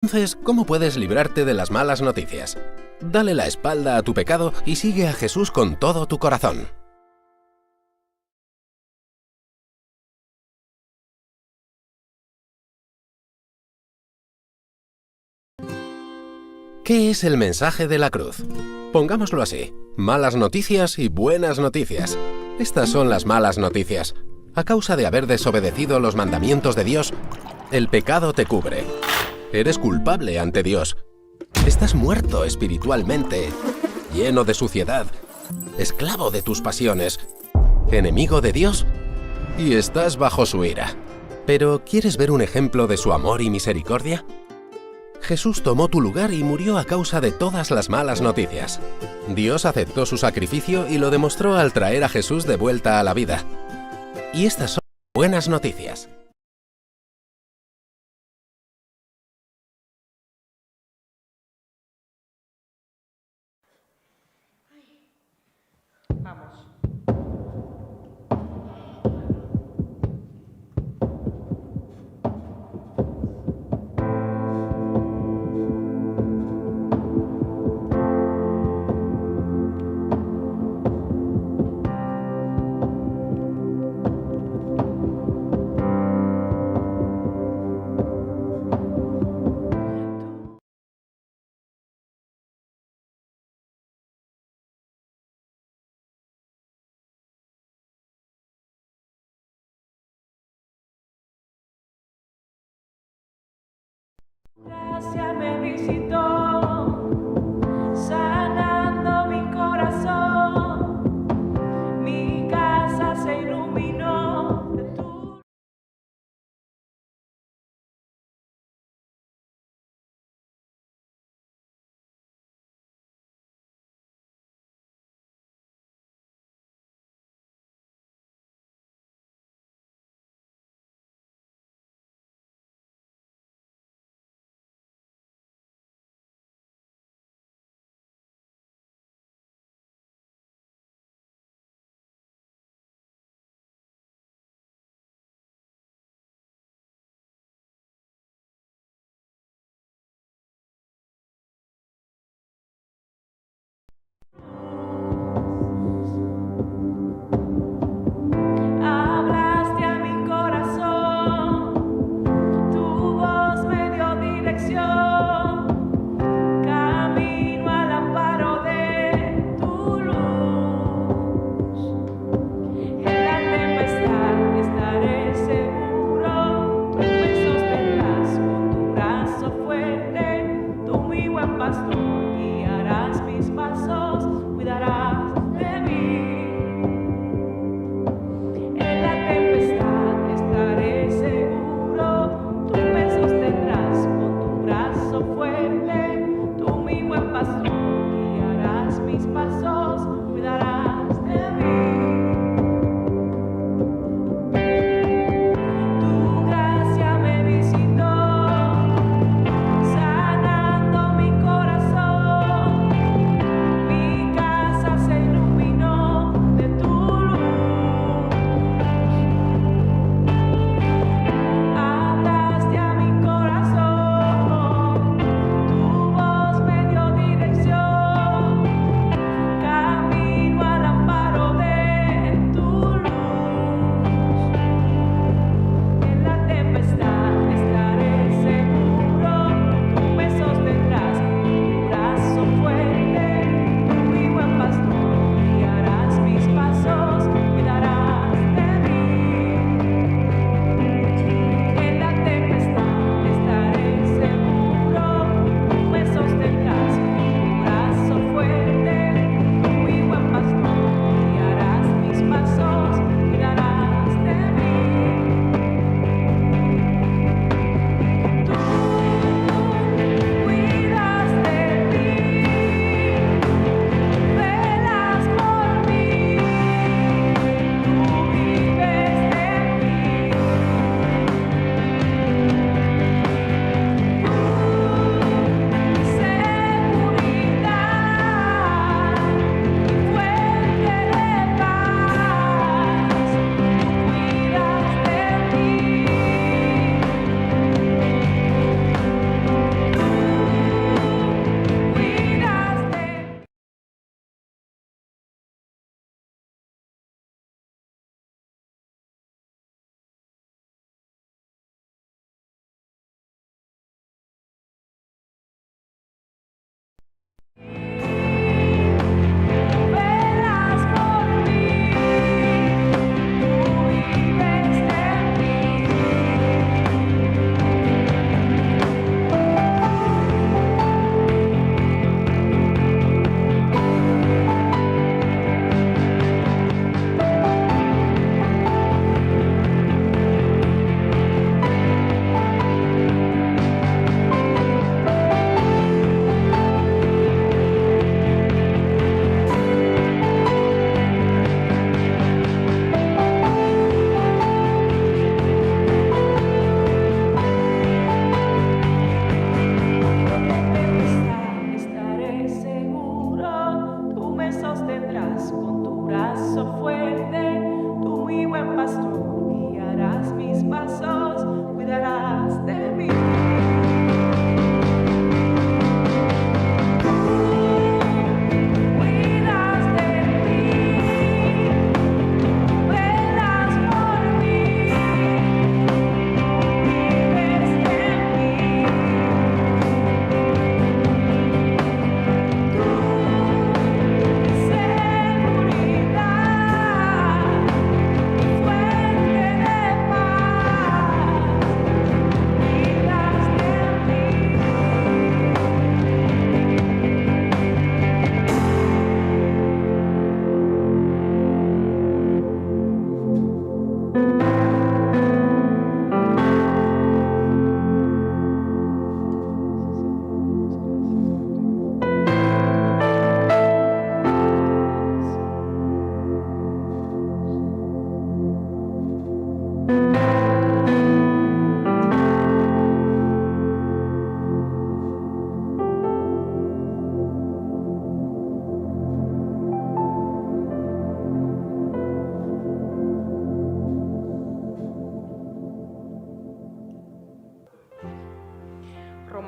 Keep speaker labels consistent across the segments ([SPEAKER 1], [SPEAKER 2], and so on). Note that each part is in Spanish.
[SPEAKER 1] Entonces, ¿cómo puedes librarte de las malas noticias? Dale la espalda a tu pecado y sigue a Jesús con todo tu corazón. ¿Qué es el mensaje de la cruz? Pongámoslo así: malas noticias y buenas noticias. Estas son las malas noticias. A causa de haber desobedecido los mandamientos de Dios, el pecado te cubre. Eres culpable ante Dios. Estás muerto espiritualmente, lleno de suciedad, esclavo de tus pasiones, enemigo de Dios, y estás bajo su ira. Pero, ¿quieres ver un ejemplo de su amor y misericordia? Jesús tomó tu lugar y murió a causa de todas las malas noticias. Dios aceptó su sacrificio y lo demostró al traer a Jesús de vuelta a la vida. Y estas son buenas noticias.
[SPEAKER 2] Vamos. Gracia me visitó, sanando mi corazón, mi casa se iluminó de tu... Hablaste a mi corazón, tu voz me dio dirección, camino al amparo de tu luz. En la tempestad estaré seguro, tú me sostendrás con tu brazo fuerte, tú mi buen pastor, guiarás mis pasos, cuidarás de mí. En la tempestad estaré seguro, tú me sostendrás con tu brazo fuerte, tú mi buen pastor, guiarás mis pasos, cuidarás de mí. Tu gracia me visitó, sanando mi corazón.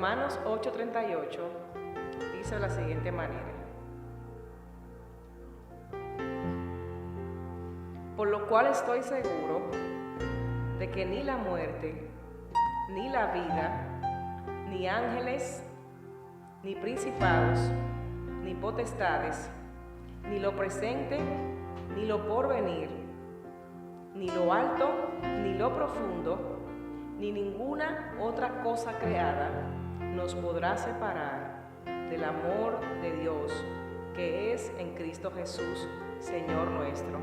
[SPEAKER 3] Romanos 8:38 dice de la siguiente manera: por lo cual estoy seguro de que ni la muerte, ni la vida, ni ángeles, ni principados, ni potestades, ni lo presente, ni lo porvenir, ni lo alto, ni lo profundo, ni ninguna otra cosa creada nos podrá separar del amor de Dios que es en Cristo Jesús, Señor nuestro.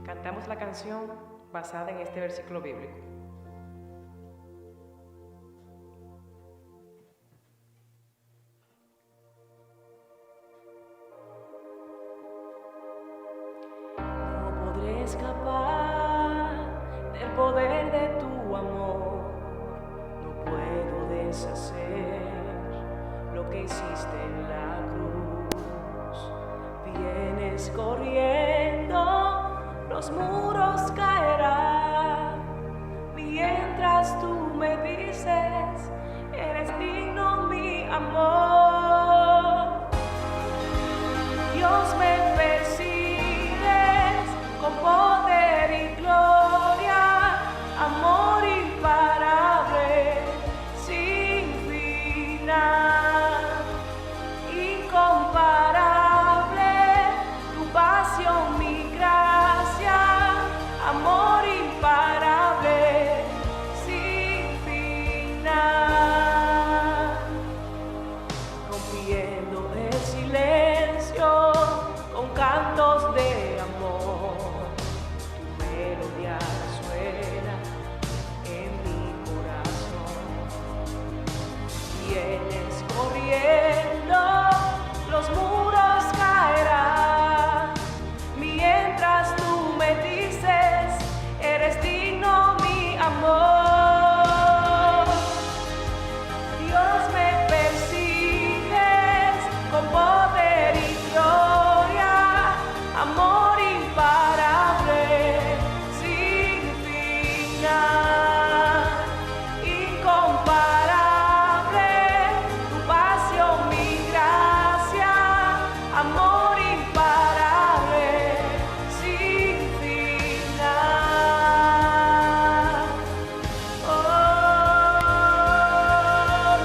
[SPEAKER 3] Cantamos la canción basada en este versículo bíblico. No podré escapar del poder de tu amor, no puedo deshacer lo que hiciste en la cruz. Vienes corriendo, los muros caerán, mientras tú me dices, eres digno mi amor. Dios, me persigues con poder y gloria, amor imparable, sin final, incomparable, tu pasión, mi gracia, amor imparable, sin final, rompiendo el silencio con cantos de amor, tu melodía suena en mi corazón. Vienes corriendo, los muros caerán, mientras tú me dices, eres digno mi amor. Dios, me persigues con poder y gloria, amor imparable, sin final, incomparable, tu pasión, mi gracia, amor imparable, sin final. Oh,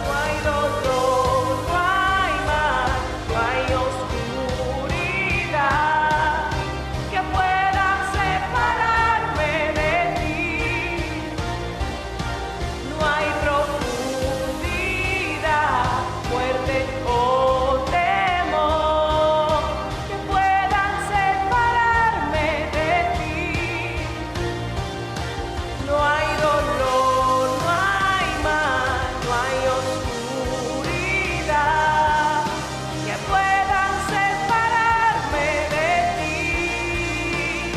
[SPEAKER 3] no hay dolor, no hay mal, no hay oscuridad que pueda separarme de ti. No hay profundidad, muerte o temor que puedan separarme de ti. No hay dolor, no hay mal, no hay oscuridad que puedan separarme de ti.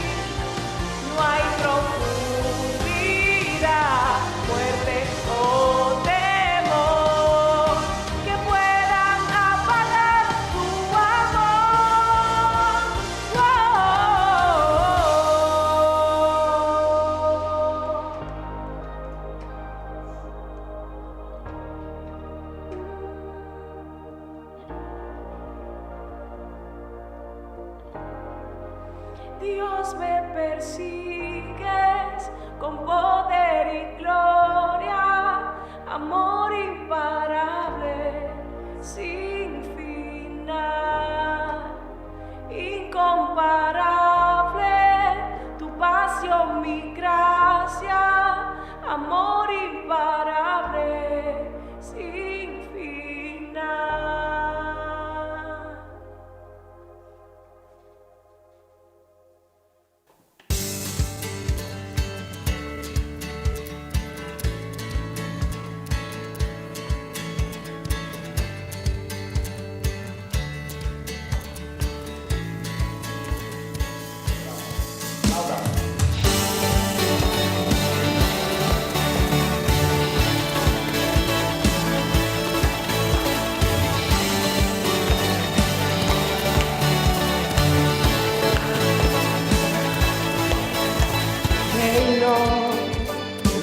[SPEAKER 3] No hay profundidad, muerte o temor que puedan apagar tu amor. Oh. Dios, me persigues con poder y gloria, amor imparable, sin final, incomparable, tu pasión, mi gracia, amor imparable, sin final.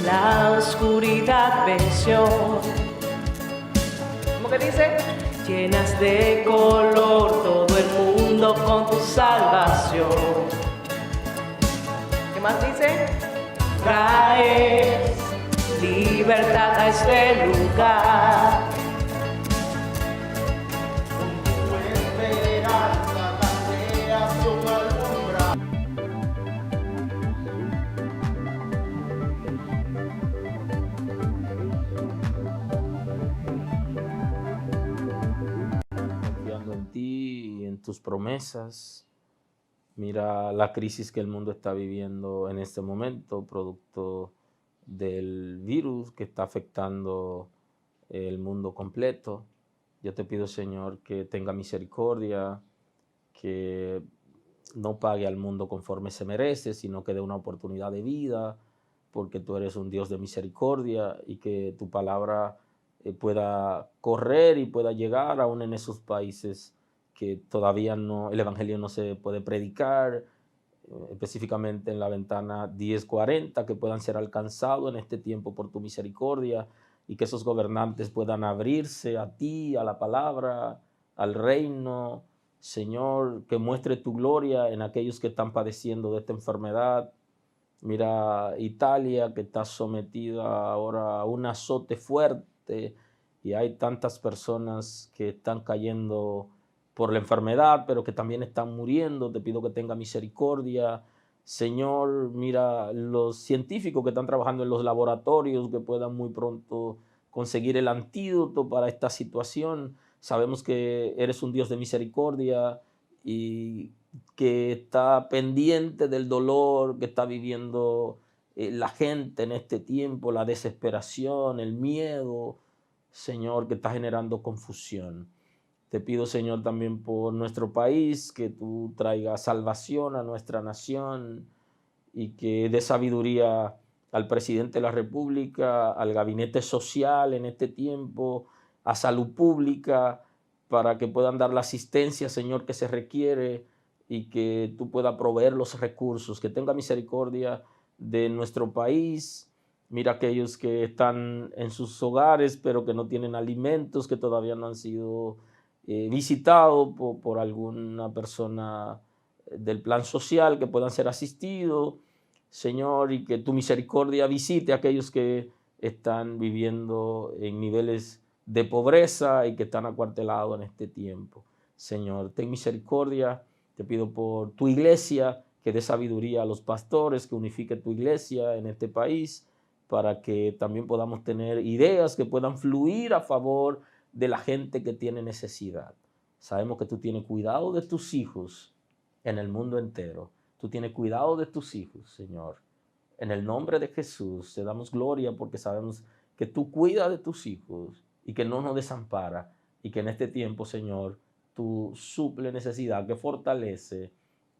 [SPEAKER 2] la oscuridad venció.
[SPEAKER 3] ¿Cómo que dice?
[SPEAKER 2] Llenas de color todo el mundo con tu salvación.
[SPEAKER 3] ¿Qué más dice?
[SPEAKER 2] Traes libertad a este lugar.
[SPEAKER 4] Confiando en ti y en tus promesas. Mira la crisis que el mundo está viviendo en este momento, producto del virus que está afectando el mundo completo. Yo te pido, Señor, que tenga misericordia, que no pague al mundo conforme se merece, sino que dé una oportunidad de vida, porque tú eres un Dios de misericordia, y que tu palabra pueda correr y pueda llegar aún en esos países que todavía no, el evangelio no se puede predicar, específicamente en la ventana 1040, que puedan ser alcanzados en este tiempo por tu misericordia, y que esos gobernantes puedan abrirse a ti, a la palabra, al reino. Señor, que muestre tu gloria en aquellos que están padeciendo de esta enfermedad. Mira Italia, que está sometida ahora a un azote fuerte, y hay tantas personas que están cayendo por la enfermedad, pero que también están muriendo. Te pido que tenga misericordia. Señor, mira los científicos que están trabajando en los laboratorios, que puedan muy pronto conseguir el antídoto para esta situación. Sabemos que eres un Dios de misericordia y que está pendiente del dolor que está viviendo la gente en este tiempo, la desesperación, el miedo, Señor, que está generando confusión. Te pido, Señor, también por nuestro país, que tú traigas salvación a nuestra nación y que dé sabiduría al presidente de la República, al gabinete social en este tiempo, a salud pública, para que puedan dar la asistencia, Señor, que se requiere, y que tú puedas proveer los recursos. Que tenga misericordia de nuestro país. Mira aquellos que están en sus hogares, pero que no tienen alimentos, que todavía no han sido visitados por alguna persona del plan social, que puedan ser asistidos, Señor, y que tu misericordia visite a aquellos que están viviendo en niveles de pobreza y que están acuartelados en este tiempo. Señor, ten misericordia. Te pido por tu iglesia, que dé sabiduría a los pastores, que unifique tu iglesia en este país, para que también podamos tener ideas que puedan fluir a favor de la gente que tiene necesidad. Sabemos que tú tienes cuidado de tus hijos en el mundo entero. Tú tienes cuidado de tus hijos, Señor. En el nombre de Jesús te damos gloria, porque sabemos que tú cuidas de tus hijos y que no nos desampara, y que en este tiempo, Señor, tú suple necesidad, que fortalece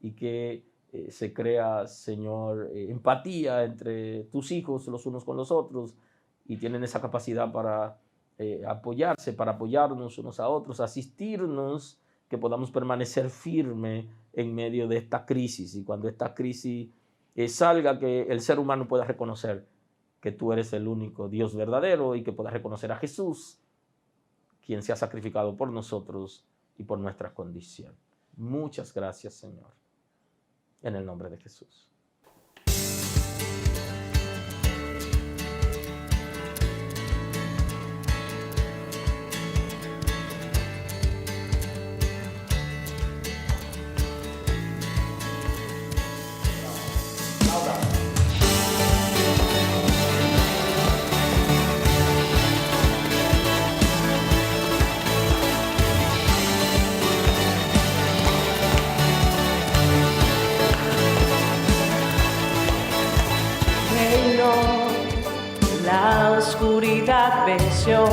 [SPEAKER 4] y que se crea, Señor, empatía entre tus hijos los unos con los otros, y tienen esa capacidad para apoyarse, para apoyarnos unos a otros, asistirnos, que podamos permanecer firmes en medio de esta crisis, y cuando esta crisis salga, que el ser humano pueda reconocer que tú eres el único Dios verdadero, y que pueda reconocer a Jesús, quien se ha sacrificado por nosotros y por nuestra condición. Muchas gracias, Señor, en el nombre de Jesús.
[SPEAKER 2] La oscuridad venció.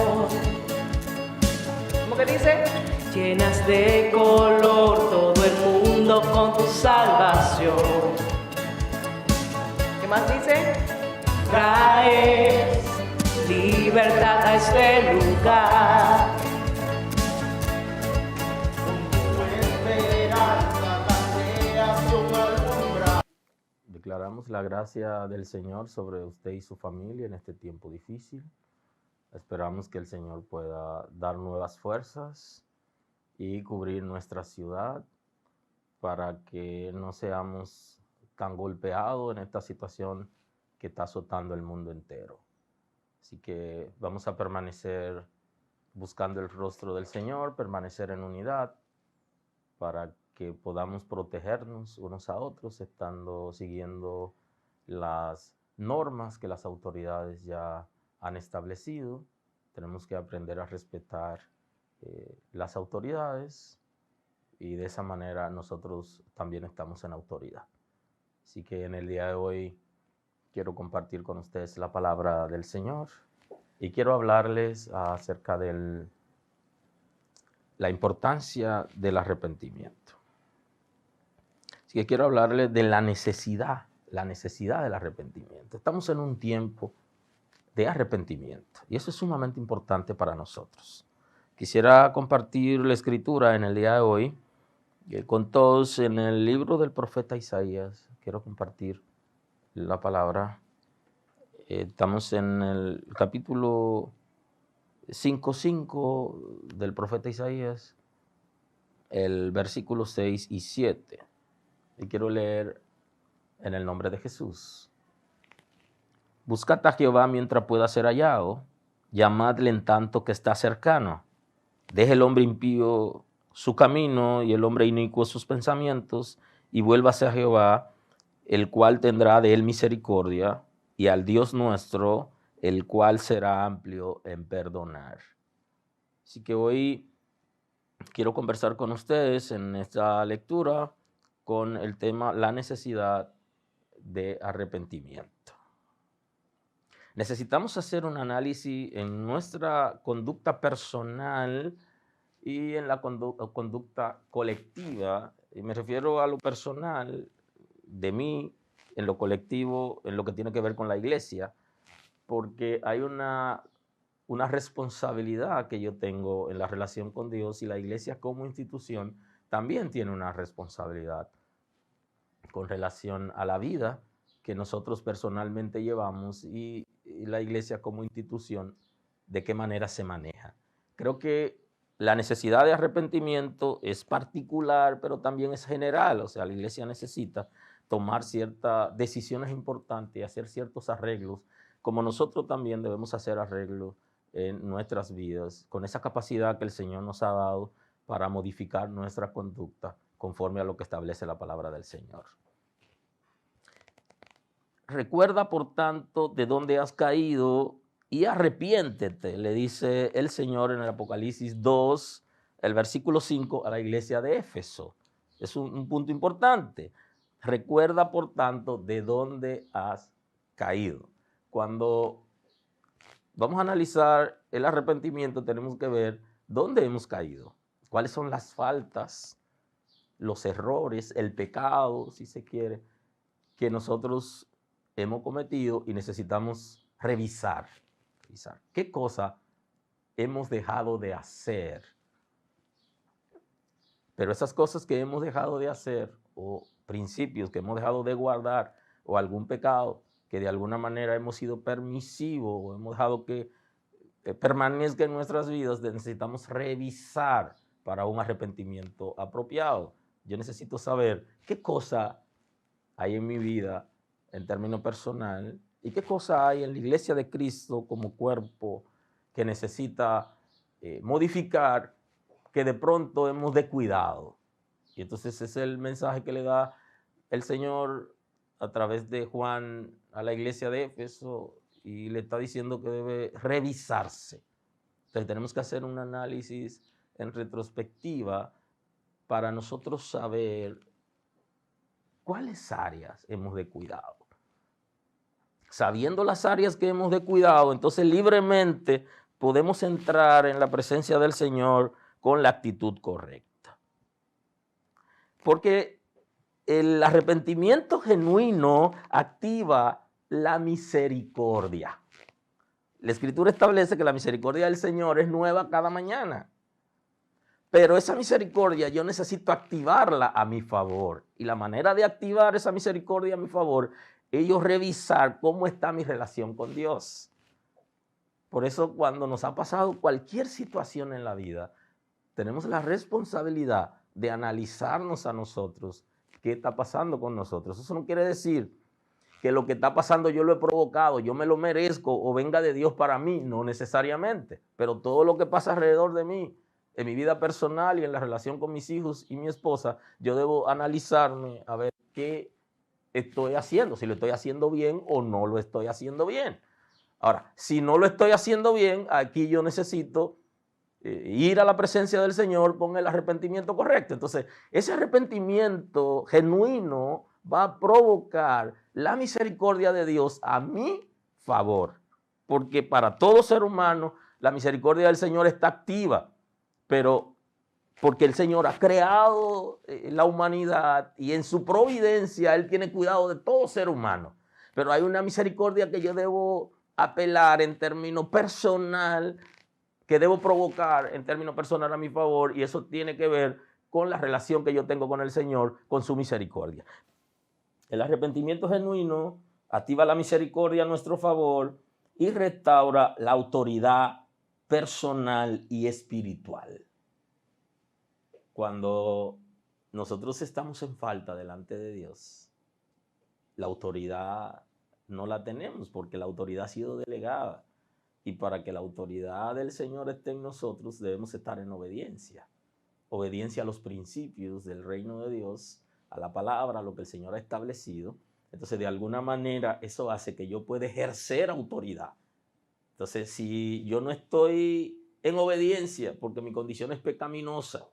[SPEAKER 3] ¿Cómo que dice?
[SPEAKER 2] Llenas de color todo el mundo con tu salvación.
[SPEAKER 3] ¿Qué más dice?
[SPEAKER 2] Traes libertad a este lugar.
[SPEAKER 4] Declaramos la gracia del Señor sobre usted y su familia en este tiempo difícil. Esperamos que el Señor pueda dar nuevas fuerzas y cubrir nuestra ciudad para que no seamos tan golpeados en esta situación que está azotando el mundo entero. Así que vamos a permanecer buscando el rostro del Señor, permanecer en unidad para que podamos protegernos unos a otros, siguiendo las normas que las autoridades ya han establecido. Tenemos que aprender a respetar las autoridades y de esa manera nosotros también estamos en autoridad. Así que en el día de hoy quiero compartir con ustedes la palabra del Señor y quiero hablarles acerca de la importancia del arrepentimiento. Así que quiero hablarles de la necesidad del arrepentimiento. Estamos en un tiempo de arrepentimiento y eso es sumamente importante para nosotros. Quisiera compartir la escritura en el día de hoy con todos en el libro del profeta Isaías. Quiero compartir la palabra. Estamos en el capítulo 5:5 del profeta Isaías, el versículo 6 y 7. Y quiero leer en el nombre de Jesús. Buscad a Jehová mientras pueda ser hallado, llamadle en tanto que está cercano. Deje el hombre impío su camino y el hombre inicuo sus pensamientos, y vuélvase a Jehová, el cual tendrá de él misericordia, y al Dios nuestro, el cual será amplio en perdonar. Así que hoy quiero conversar con ustedes en esta lectura con el tema la necesidad de arrepentimiento. Necesitamos hacer un análisis en nuestra conducta personal y en la conducta colectiva. Y me refiero a lo personal de mí, en lo colectivo, en lo que tiene que ver con la iglesia, porque hay una responsabilidad que yo tengo en la relación con Dios, y la iglesia como institución también tiene una responsabilidad con relación a la vida que nosotros personalmente llevamos y la iglesia como institución, de qué manera se maneja. Creo que la necesidad de arrepentimiento es particular, pero también es general. O sea, la iglesia necesita tomar ciertas decisiones importantes y hacer ciertos arreglos, como nosotros también debemos hacer arreglos en nuestras vidas, con esa capacidad que el Señor nos ha dado para modificar nuestra conducta conforme a lo que establece la palabra del Señor. Recuerda, por tanto, de dónde has caído y arrepiéntete, le dice el Señor en el Apocalipsis 2, el versículo 5, a la iglesia de Éfeso. Es un punto importante. Recuerda, por tanto, de dónde has caído. Cuando vamos a analizar el arrepentimiento, tenemos que ver dónde hemos caído, cuáles son las faltas, los errores, el pecado, si se quiere, que nosotros hemos cometido y necesitamos revisar. ¿Qué cosa hemos dejado de hacer? Pero esas cosas que hemos dejado de hacer, o principios que hemos dejado de guardar, o algún pecado que de alguna manera hemos sido permisivos o hemos dejado que permanezca en nuestras vidas, necesitamos revisar para un arrepentimiento apropiado. Yo necesito saber qué cosa hay en mi vida en términos personal y qué cosa hay en la iglesia de Cristo como cuerpo que necesita modificar, que de pronto hemos descuidado. Y entonces ese es el mensaje que le da el Señor a través de Juan a la iglesia de Éfeso, y le está diciendo que debe revisarse. Entonces tenemos que hacer un análisis en retrospectiva para nosotros saber cuáles áreas hemos descuidado. Sabiendo las áreas que hemos descuidado, entonces libremente podemos entrar en la presencia del Señor con la actitud correcta. Porque el arrepentimiento genuino activa la misericordia. La Escritura establece que la misericordia del Señor es nueva cada mañana. Pero esa misericordia yo necesito activarla a mi favor. Y la manera de activar esa misericordia a mi favor es yo revisar cómo está mi relación con Dios. Por eso cuando nos ha pasado cualquier situación en la vida, tenemos la responsabilidad de analizarnos a nosotros qué está pasando con nosotros. Eso no quiere decir que lo que está pasando yo lo he provocado, yo me lo merezco o venga de Dios para mí, no necesariamente. Pero todo lo que pasa alrededor de mí, en mi vida personal y en la relación con mis hijos y mi esposa, yo debo analizarme a ver qué estoy haciendo, si lo estoy haciendo bien o no lo estoy haciendo bien. Ahora, si no lo estoy haciendo bien, aquí yo necesito ir a la presencia del Señor con el arrepentimiento correcto. Entonces, ese arrepentimiento genuino va a provocar la misericordia de Dios a mi favor. Porque para todo ser humano, la misericordia del Señor está activa, pero porque el Señor ha creado la humanidad y en su providencia Él tiene cuidado de todo ser humano. Pero hay una misericordia que yo debo apelar en términos personal, que debo provocar en términos personal a mi favor, y eso tiene que ver con la relación que yo tengo con el Señor, con su misericordia. El arrepentimiento genuino activa la misericordia a nuestro favor y restaura la autoridad personal y espiritual. Cuando nosotros estamos en falta delante de Dios, la autoridad no la tenemos porque la autoridad ha sido delegada. Y para que la autoridad del Señor esté en nosotros, debemos estar en obediencia. Obediencia a los principios del reino de Dios, a la palabra, a lo que el Señor ha establecido. Entonces, de alguna manera, eso hace que yo pueda ejercer autoridad. Entonces, si yo no estoy en obediencia porque mi condición es pecaminosa,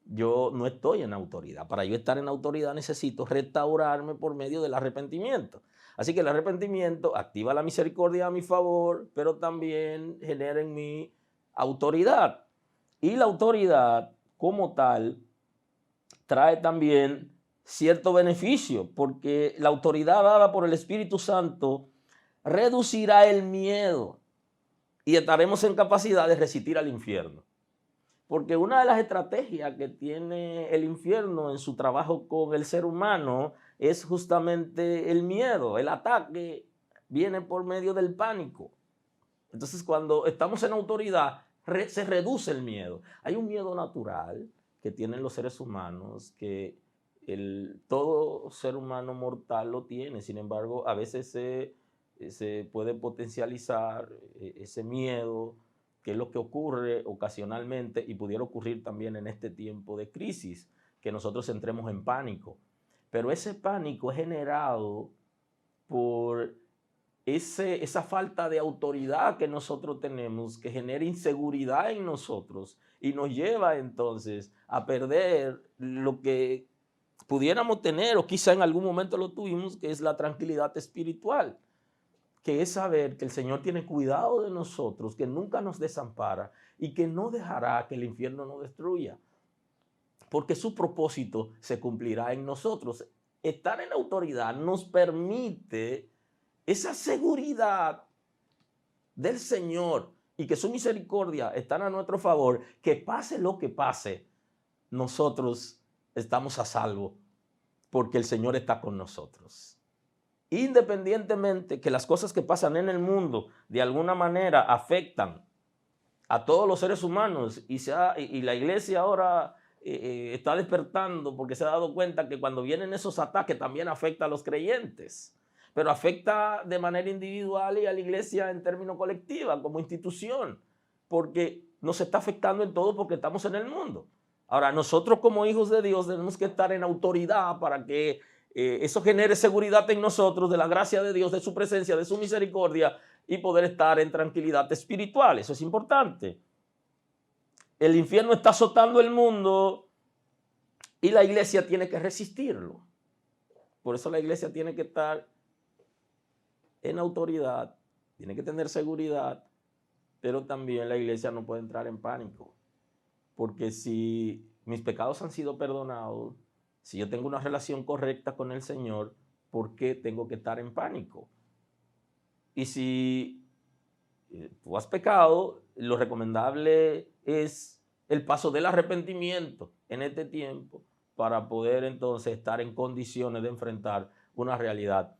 [SPEAKER 4] yo no estoy en autoridad. Para yo estar en autoridad necesito restaurarme por medio del arrepentimiento. Así que el arrepentimiento activa la misericordia a mi favor, pero también genera en mí autoridad. Y la autoridad como tal trae también cierto beneficio, porque la autoridad dada por el Espíritu Santo reducirá el miedo y estaremos en capacidad de resistir al infierno. Porque una de las estrategias que tiene el infierno en su trabajo con el ser humano es justamente el miedo. El ataque viene por medio del pánico. Entonces, cuando estamos en autoridad, se reduce el miedo. Hay un miedo natural que tienen los seres humanos, que todo ser humano mortal lo tiene. Sin embargo, a veces se puede potencializar ese miedo, que es lo que ocurre ocasionalmente y pudiera ocurrir también en este tiempo de crisis, que nosotros entremos en pánico. Pero ese pánico es generado por esa falta de autoridad que nosotros tenemos, que genera inseguridad en nosotros y nos lleva entonces a perder lo que pudiéramos tener, o quizá en algún momento lo tuvimos, que es la tranquilidad espiritual, que es saber que el Señor tiene cuidado de nosotros, que nunca nos desampara y que no dejará que el infierno nos destruya, porque su propósito se cumplirá en nosotros. Estar en autoridad nos permite esa seguridad del Señor y que su misericordia está a nuestro favor, que pase lo que pase, nosotros estamos a salvo porque el Señor está con nosotros. Independientemente que las cosas que pasan en el mundo de alguna manera afectan a todos los seres humanos y la iglesia ahora está despertando porque se ha dado cuenta que cuando vienen esos ataques también afecta a los creyentes, pero afecta de manera individual y a la iglesia en términos colectiva, como institución, porque nos está afectando en todo porque estamos en el mundo. Ahora, nosotros como hijos de Dios tenemos que estar en autoridad para que eso genere seguridad en nosotros de la gracia de Dios, de su presencia, de su misericordia y poder estar en tranquilidad espiritual. Eso es importante. El infierno está azotando el mundo y la iglesia tiene que resistirlo. Por eso la iglesia tiene que estar en autoridad, tiene que tener seguridad, pero también la iglesia no puede entrar en pánico. Porque si mis pecados han sido perdonados, si yo tengo una relación correcta con el Señor, ¿por qué tengo que estar en pánico? Y si tú has pecado, lo recomendable es el paso del arrepentimiento en este tiempo para poder entonces estar en condiciones de enfrentar una realidad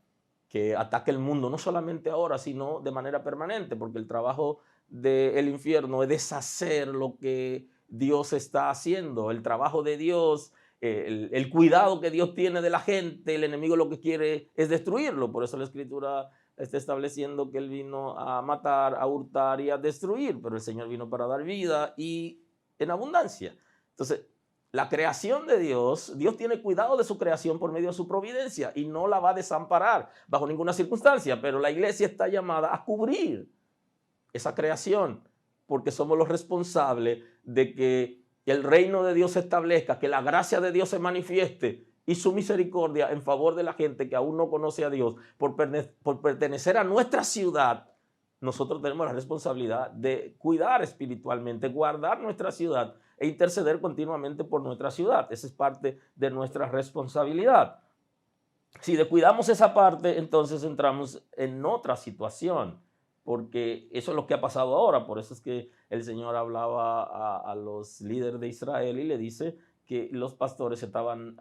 [SPEAKER 4] que ataque el mundo, no solamente ahora, sino de manera permanente, porque el trabajo del infierno es deshacer lo que Dios está haciendo, el trabajo de Dios, el cuidado que Dios tiene de la gente, el enemigo lo que quiere es destruirlo. Por eso la Escritura está estableciendo que Él vino a matar, a hurtar y a destruir, pero el Señor vino para dar vida y en abundancia. Entonces, la creación de Dios, Dios tiene cuidado de su creación por medio de su providencia y no la va a desamparar bajo ninguna circunstancia, pero la iglesia está llamada a cubrir esa creación porque somos los responsables de que el reino de Dios se establezca, que la gracia de Dios se manifieste y su misericordia en favor de la gente que aún no conoce a Dios por pertenecer a nuestra ciudad. Nosotros tenemos la responsabilidad de cuidar espiritualmente, guardar nuestra ciudad e interceder continuamente por nuestra ciudad. Esa es parte de nuestra responsabilidad. Si descuidamos esa parte, entonces entramos en otra situación, porque eso es lo que ha pasado ahora. Por eso es que el Señor hablaba a los líderes de Israel y le dice que los pastores estaban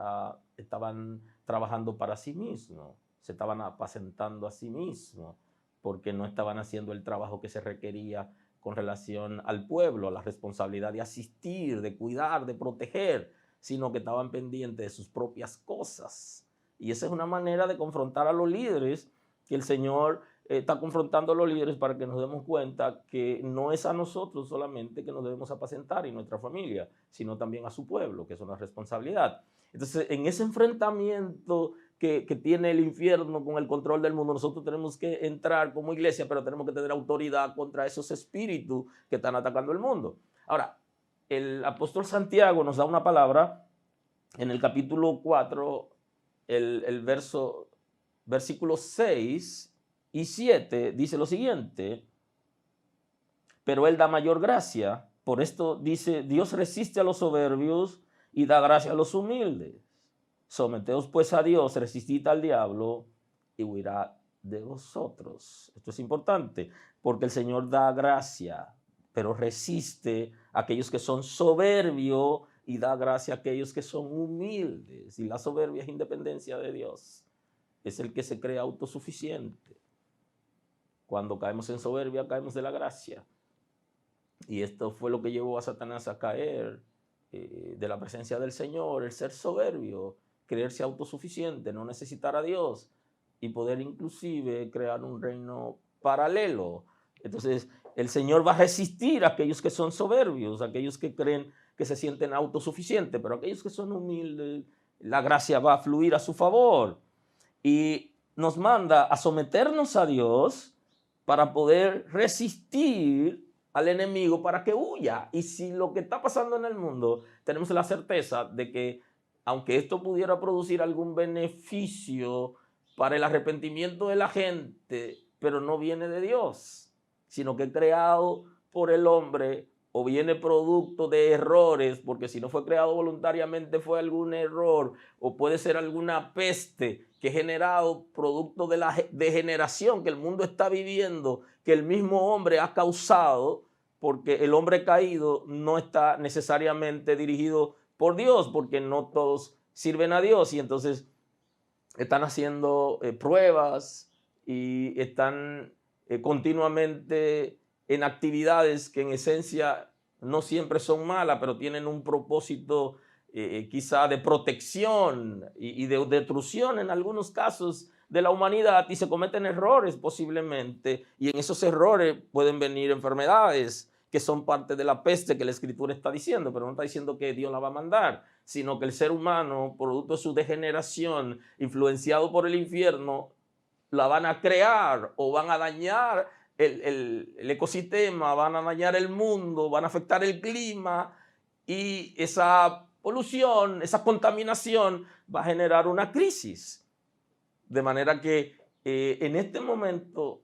[SPEAKER 4] trabajando para sí mismos, se estaban apacentando a sí mismos, porque no estaban haciendo el trabajo que se requería con relación al pueblo, a la responsabilidad de asistir, de cuidar, de proteger, sino que estaban pendientes de sus propias cosas. Y esa es una manera de confrontar a los líderes, que el Señor está confrontando a los líderes para que nos demos cuenta que no es a nosotros solamente que nos debemos apacentar y nuestra familia, sino también a su pueblo, que es una responsabilidad. Entonces, en ese enfrentamiento que tiene el infierno con el control del mundo, nosotros tenemos que entrar como iglesia, pero tenemos que tener autoridad contra esos espíritus que están atacando el mundo. Ahora, el apóstol Santiago nos da una palabra en el capítulo 4, versículos 6 y 7, dice lo siguiente: pero Él da mayor gracia. Por esto dice: Dios resiste a los soberbios y da gracia a los humildes. Someteos pues a Dios, resistid al diablo y huirá de vosotros. Esto es importante porque el Señor da gracia, pero resiste a aquellos que son soberbios y da gracia a aquellos que son humildes. Y la soberbia es independencia de Dios. Es el que se cree autosuficiente. Cuando caemos en soberbia, caemos de la gracia. Y esto fue lo que llevó a Satanás a caer de la presencia del Señor, el ser soberbio, creerse autosuficiente, no necesitar a Dios y poder inclusive crear un reino paralelo. Entonces, el Señor va a resistir a aquellos que son soberbios, a aquellos que creen que se sienten autosuficientes, pero aquellos que son humildes, la gracia va a fluir a su favor. Y nos manda a someternos a Dios para poder resistir al enemigo para que huya. Y si lo que está pasando en el mundo, tenemos la certeza de que aunque esto pudiera producir algún beneficio para el arrepentimiento de la gente, pero no viene de Dios, sino que es creado por el hombre o viene producto de errores, porque si no fue creado voluntariamente fue algún error, o puede ser alguna peste que es generado producto de la degeneración que el mundo está viviendo, que el mismo hombre ha causado, porque el hombre caído no está necesariamente dirigido por Dios, porque no todos sirven a Dios, y entonces están haciendo pruebas y están continuamente en actividades que en esencia no siempre son malas, pero tienen un propósito quizá de protección y de destrucción en algunos casos de la humanidad, y se cometen errores posiblemente, y en esos errores pueden venir enfermedades que son parte de la peste que la Escritura está diciendo, pero no está diciendo que Dios la va a mandar, sino que el ser humano, producto de su degeneración, influenciado por el infierno, la van a crear o van a dañar el ecosistema, van a dañar el mundo, van a afectar el clima, y esa polución, esa contaminación va a generar una crisis. De manera que en este momento,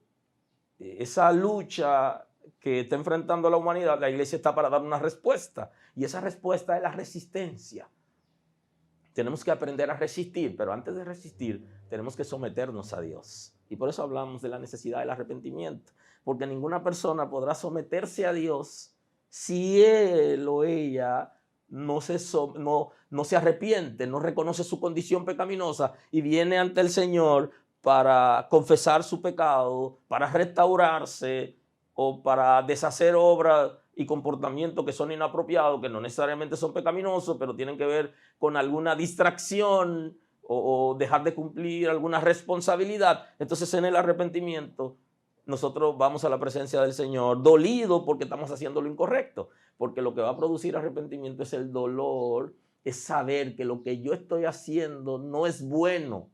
[SPEAKER 4] esa lucha que está enfrentando la humanidad, la iglesia está para dar una respuesta, y esa respuesta es la resistencia. Tenemos que aprender a resistir, pero antes de resistir tenemos que someternos a Dios. Y por eso hablamos de la necesidad del arrepentimiento, porque ninguna persona podrá someterse a Dios si él o ella no se arrepiente, no reconoce su condición pecaminosa y viene ante el Señor para confesar su pecado, para restaurarse o para deshacer obras y comportamientos que son inapropiados, que no necesariamente son pecaminosos, pero tienen que ver con alguna distracción o dejar de cumplir alguna responsabilidad. Entonces, en el arrepentimiento, nosotros vamos a la presencia del Señor dolido porque estamos haciendo lo incorrecto. Porque lo que va a producir arrepentimiento es el dolor, es saber que lo que yo estoy haciendo no es bueno,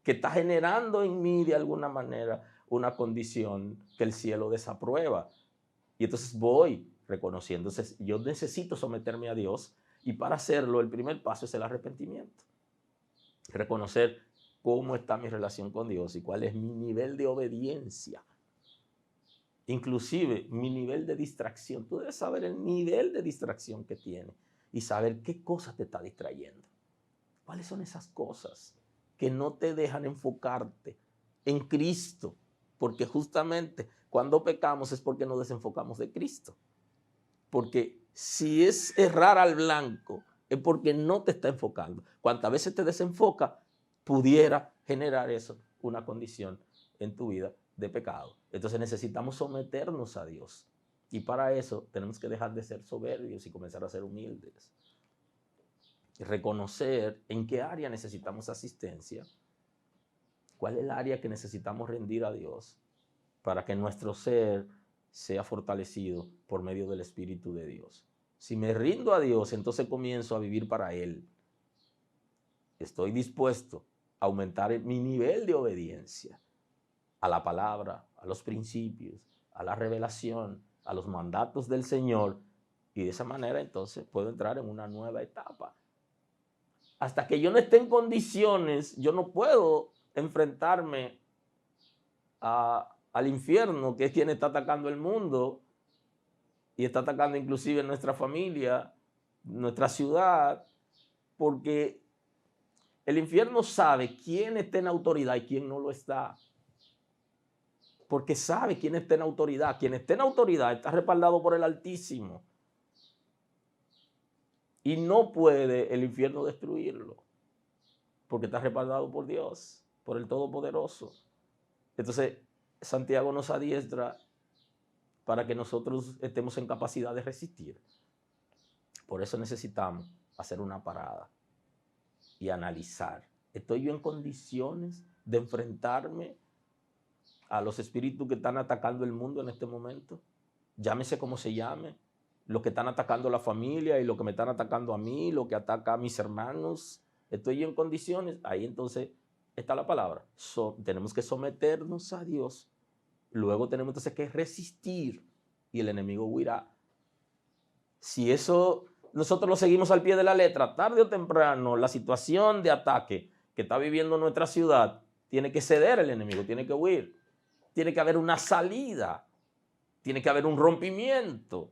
[SPEAKER 4] que está generando en mí de alguna manera una condición que el cielo desaprueba. Y entonces voy reconociendo, entonces yo necesito someterme a Dios, y para hacerlo el primer paso es el arrepentimiento. Reconocer cómo está mi relación con Dios y cuál es mi nivel de obediencia. Inclusive mi nivel de distracción. Tú debes saber el nivel de distracción que tienes y saber qué cosas te está distrayendo. ¿Cuáles son esas cosas que no te dejan enfocarte en Cristo? Porque justamente cuando pecamos es porque nos desenfocamos de Cristo. Porque si es errar al blanco, es porque no te está enfocando. Cuantas veces te desenfoca, pudiera generar eso, una condición en tu vida de pecado. Entonces necesitamos someternos a Dios. Y para eso tenemos que dejar de ser soberbios y comenzar a ser humildes. Y reconocer en qué área necesitamos asistencia, cuál es el área que necesitamos rendir a Dios para que nuestro ser sea fortalecido por medio del Espíritu de Dios. Si me rindo a Dios, entonces comienzo a vivir para Él. Estoy dispuesto a aumentar mi nivel de obediencia a la palabra, a los principios, a la revelación, a los mandatos del Señor, y de esa manera entonces puedo entrar en una nueva etapa. Hasta que yo no esté en condiciones, yo no puedo enfrentarme al infierno, que es quien está atacando el mundo y está atacando inclusive nuestra familia, nuestra ciudad, porque el infierno sabe quién está en autoridad y quién no lo está. Porque sabe quién está en autoridad. Quien está en autoridad está respaldado por el Altísimo. Y no puede el infierno destruirlo, porque está respaldado por Dios, por el Todopoderoso. Entonces, Santiago nos adiestra para que nosotros estemos en capacidad de resistir. Por eso necesitamos hacer una parada y analizar. ¿Estoy yo en condiciones de enfrentarme a los espíritus que están atacando el mundo en este momento? Llámese como se llame. Los que están atacando la familia y los que me están atacando a mí, lo que ataca a mis hermanos. ¿Estoy yo en condiciones? Ahí entonces está la palabra. Tenemos que someternos a Dios. Luego tenemos entonces que resistir y el enemigo huirá. Si eso nosotros lo seguimos al pie de la letra, tarde o temprano, la situación de ataque que está viviendo nuestra ciudad, tiene que ceder el enemigo, tiene que huir. Tiene que haber una salida, tiene que haber un rompimiento.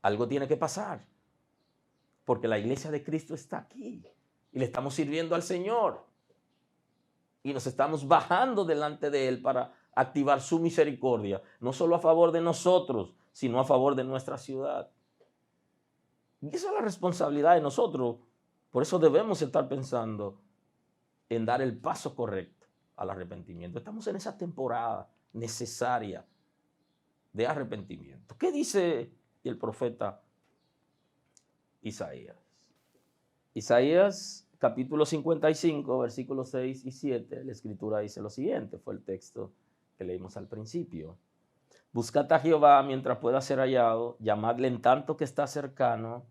[SPEAKER 4] Algo tiene que pasar, porque la iglesia de Cristo está aquí y le estamos sirviendo al Señor y nos estamos bajando delante de Él para activar su misericordia, no solo a favor de nosotros, sino a favor de nuestra ciudad. Y esa es la responsabilidad de nosotros. Por eso debemos estar pensando en dar el paso correcto al arrepentimiento. Estamos en esa temporada necesaria de arrepentimiento. ¿Qué dice el profeta Isaías? Isaías capítulo 55, versículos 6 y 7, la escritura dice lo siguiente, fue el texto que leímos al principio. Buscad a Jehová mientras pueda ser hallado, llamadle en tanto que está cercano,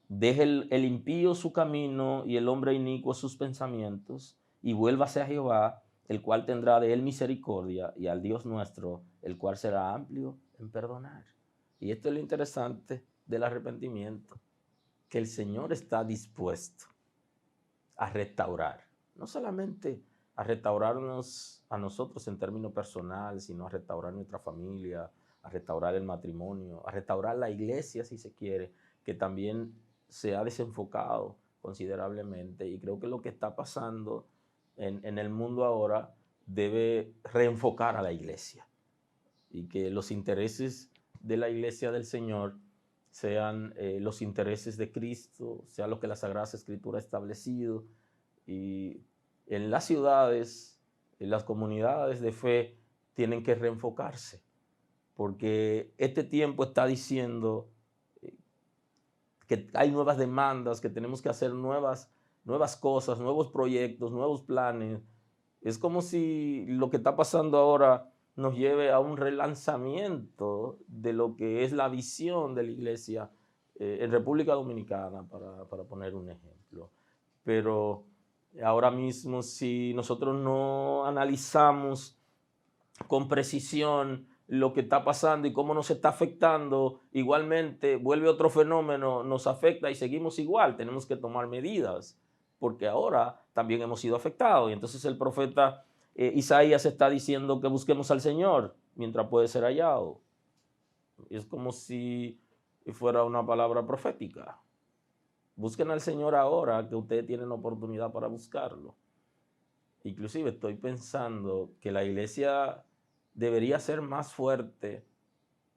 [SPEAKER 4] deje el impío su camino y el hombre inicuo sus pensamientos, y vuélvase a Jehová, el cual tendrá de él misericordia, y al Dios nuestro, el cual será amplio en perdonar. Y esto es lo interesante del arrepentimiento, que el Señor está dispuesto a restaurar, no solamente a restaurarnos a nosotros en términos personales, sino a restaurar nuestra familia, a restaurar el matrimonio, a restaurar la iglesia si se quiere, que también se ha desenfocado considerablemente. Y creo que lo que está pasando en el mundo ahora debe reenfocar a la iglesia y que los intereses de la iglesia del Señor sean los intereses de Cristo, sea lo que la Sagrada Escritura ha establecido. Y en las ciudades, en las comunidades de fe, tienen que reenfocarse, porque este tiempo está diciendo que hay nuevas demandas, que tenemos que hacer nuevas cosas, nuevos proyectos, nuevos planes. Es como si lo que está pasando ahora nos lleve a un relanzamiento de lo que es la visión de la iglesia en República Dominicana, para poner un ejemplo. Pero ahora mismo, si nosotros no analizamos con precisión lo que está pasando y cómo nos está afectando, igualmente vuelve otro fenómeno, nos afecta y seguimos igual. Tenemos que tomar medidas, porque ahora también hemos sido afectados. Y entonces el profeta Isaías está diciendo que busquemos al Señor mientras puede ser hallado. Es como si fuera una palabra profética. Busquen al Señor ahora que ustedes tienen oportunidad para buscarlo. Inclusive estoy pensando que la iglesia debería ser más fuerte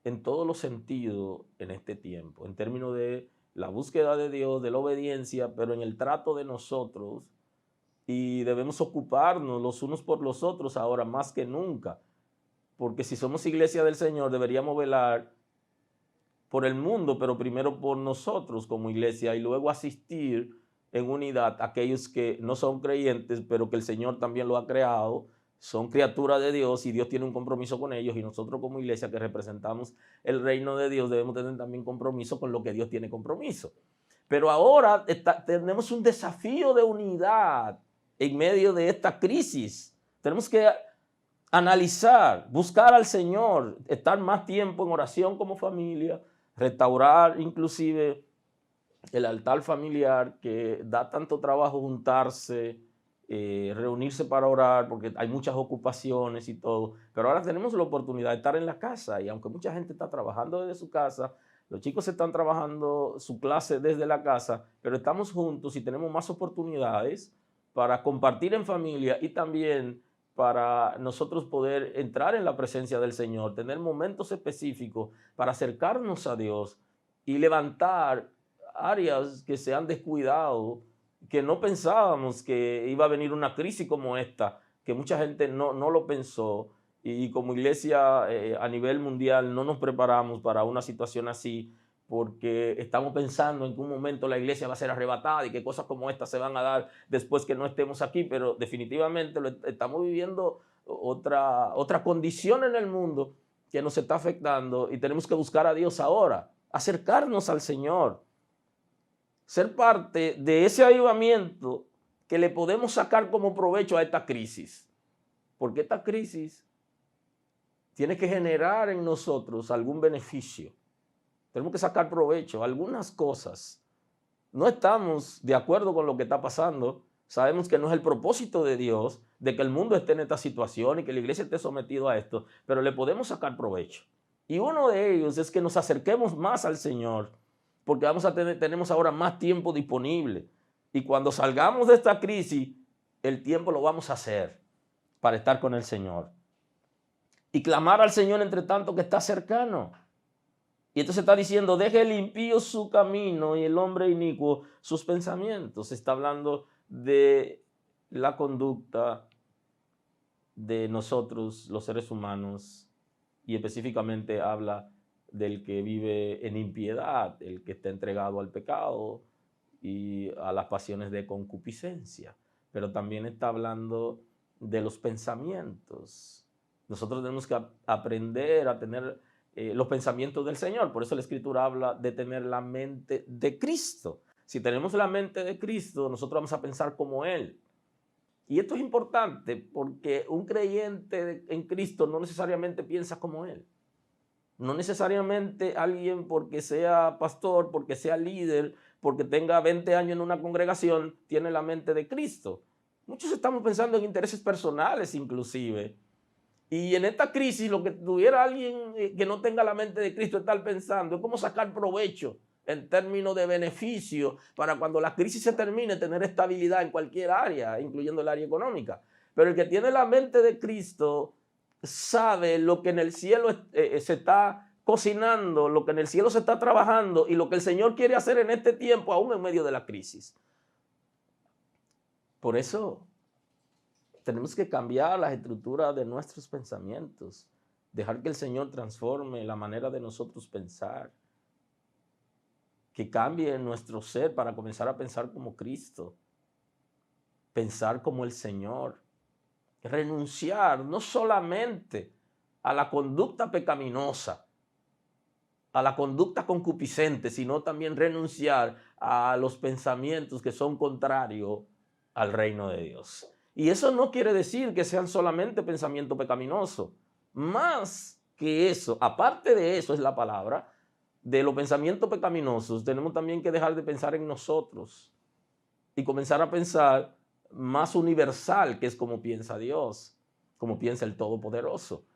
[SPEAKER 4] en todos los sentidos en este tiempo, en términos de la búsqueda de Dios, de la obediencia, pero en el trato de nosotros. Y debemos ocuparnos los unos por los otros ahora más que nunca, porque si somos iglesia del Señor deberíamos velar por el mundo, pero primero por nosotros como iglesia, y luego asistir en unidad a aquellos que no son creyentes, pero que el Señor también lo ha creado, son criaturas de Dios y Dios tiene un compromiso con ellos, y nosotros como iglesia que representamos el reino de Dios debemos tener también compromiso con lo que Dios tiene compromiso. Pero ahora tenemos un desafío de unidad en medio de esta crisis. Tenemos que analizar, buscar al Señor, estar más tiempo en oración como familia, restaurar inclusive el altar familiar, que da tanto trabajo juntarse, reunirse para orar, porque hay muchas ocupaciones y todo. Pero ahora tenemos la oportunidad de estar en la casa, y aunque mucha gente está trabajando desde su casa, los chicos están trabajando su clase desde la casa, pero estamos juntos y tenemos más oportunidades para compartir en familia y también para nosotros poder entrar en la presencia del Señor, tener momentos específicos para acercarnos a Dios y levantar áreas que se han descuidado, que no pensábamos que iba a venir una crisis como esta, que mucha gente no lo pensó, y como iglesia a nivel mundial no nos preparamos para una situación así, porque estamos pensando en que un momento la iglesia va a ser arrebatada y que cosas como esta se van a dar después que no estemos aquí, pero definitivamente estamos viviendo otra condición en el mundo que nos está afectando, y tenemos que buscar a Dios ahora, acercarnos al Señor, ser parte de ese avivamiento que le podemos sacar como provecho a esta crisis, porque esta crisis tiene que generar en nosotros algún beneficio. Tenemos que sacar provecho. Algunas cosas no estamos de acuerdo con lo que está pasando. Sabemos que no es el propósito de Dios de que el mundo esté en esta situación y que la iglesia esté sometido a esto, pero le podemos sacar provecho. Y uno de ellos es que nos acerquemos más al Señor, porque tenemos ahora más tiempo disponible. Y cuando salgamos de esta crisis, el tiempo lo vamos a hacer para estar con el Señor. Y clamar al Señor entre tanto que está cercano. Y entonces está diciendo, deje el impío su camino y el hombre inicuo sus pensamientos. Está hablando de la conducta de nosotros, los seres humanos, y específicamente habla del que vive en impiedad, el que está entregado al pecado y a las pasiones de concupiscencia. Pero también está hablando de los pensamientos. Nosotros tenemos que aprender a tener los pensamientos del Señor. Por eso la Escritura habla de tener la mente de Cristo. Si tenemos la mente de Cristo, nosotros vamos a pensar como Él. Y esto es importante porque un creyente en Cristo no necesariamente piensa como Él. No necesariamente alguien, porque sea pastor, porque sea líder, porque tenga 20 años en una congregación, tiene la mente de Cristo. Muchos estamos pensando en intereses personales inclusive. Y en esta crisis, lo que tuviera alguien que no tenga la mente de Cristo estar pensando es cómo sacar provecho en términos de beneficio para cuando la crisis se termine, tener estabilidad en cualquier área, incluyendo el área económica. Pero el que tiene la mente de Cristo sabe lo que en el cielo se está cocinando, lo que en el cielo se está trabajando y lo que el Señor quiere hacer en este tiempo, aún en medio de la crisis. Por eso tenemos que cambiar las estructuras de nuestros pensamientos, dejar que el Señor transforme la manera de nosotros pensar, que cambie nuestro ser para comenzar a pensar como Cristo, pensar como el Señor, renunciar no solamente a la conducta pecaminosa, a la conducta concupiscente, sino también renunciar a los pensamientos que son contrarios al reino de Dios. Y eso no quiere decir que sean solamente pensamientos pecaminosos. Más que eso, aparte de eso es la palabra, de los pensamientos pecaminosos, tenemos también que dejar de pensar en nosotros y comenzar a pensar más universal, que es como piensa Dios, como piensa el Todopoderoso.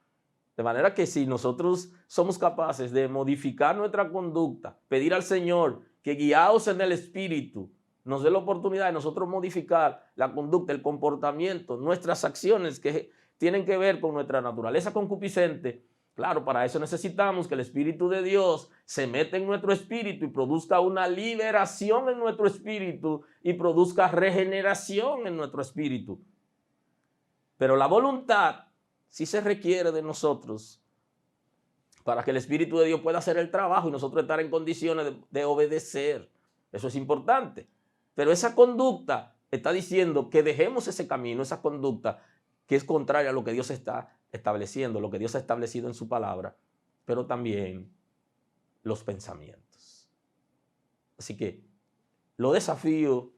[SPEAKER 4] De manera que si nosotros somos capaces de modificar nuestra conducta, pedir al Señor que guiados en el Espíritu nos dé la oportunidad de nosotros modificar la conducta, el comportamiento, nuestras acciones que tienen que ver con nuestra naturaleza concupiscente, claro, para eso necesitamos que el Espíritu de Dios se meta en nuestro espíritu y produzca una liberación en nuestro espíritu y produzca regeneración en nuestro espíritu. Pero la voluntad sí se requiere de nosotros para que el Espíritu de Dios pueda hacer el trabajo y nosotros estar en condiciones de obedecer. Eso es importante. Pero esa conducta está diciendo que dejemos ese camino, esa conducta que es contraria a lo que Dios está estableciendo, lo que Dios ha establecido en su palabra, pero también los pensamientos. Así que lo desafío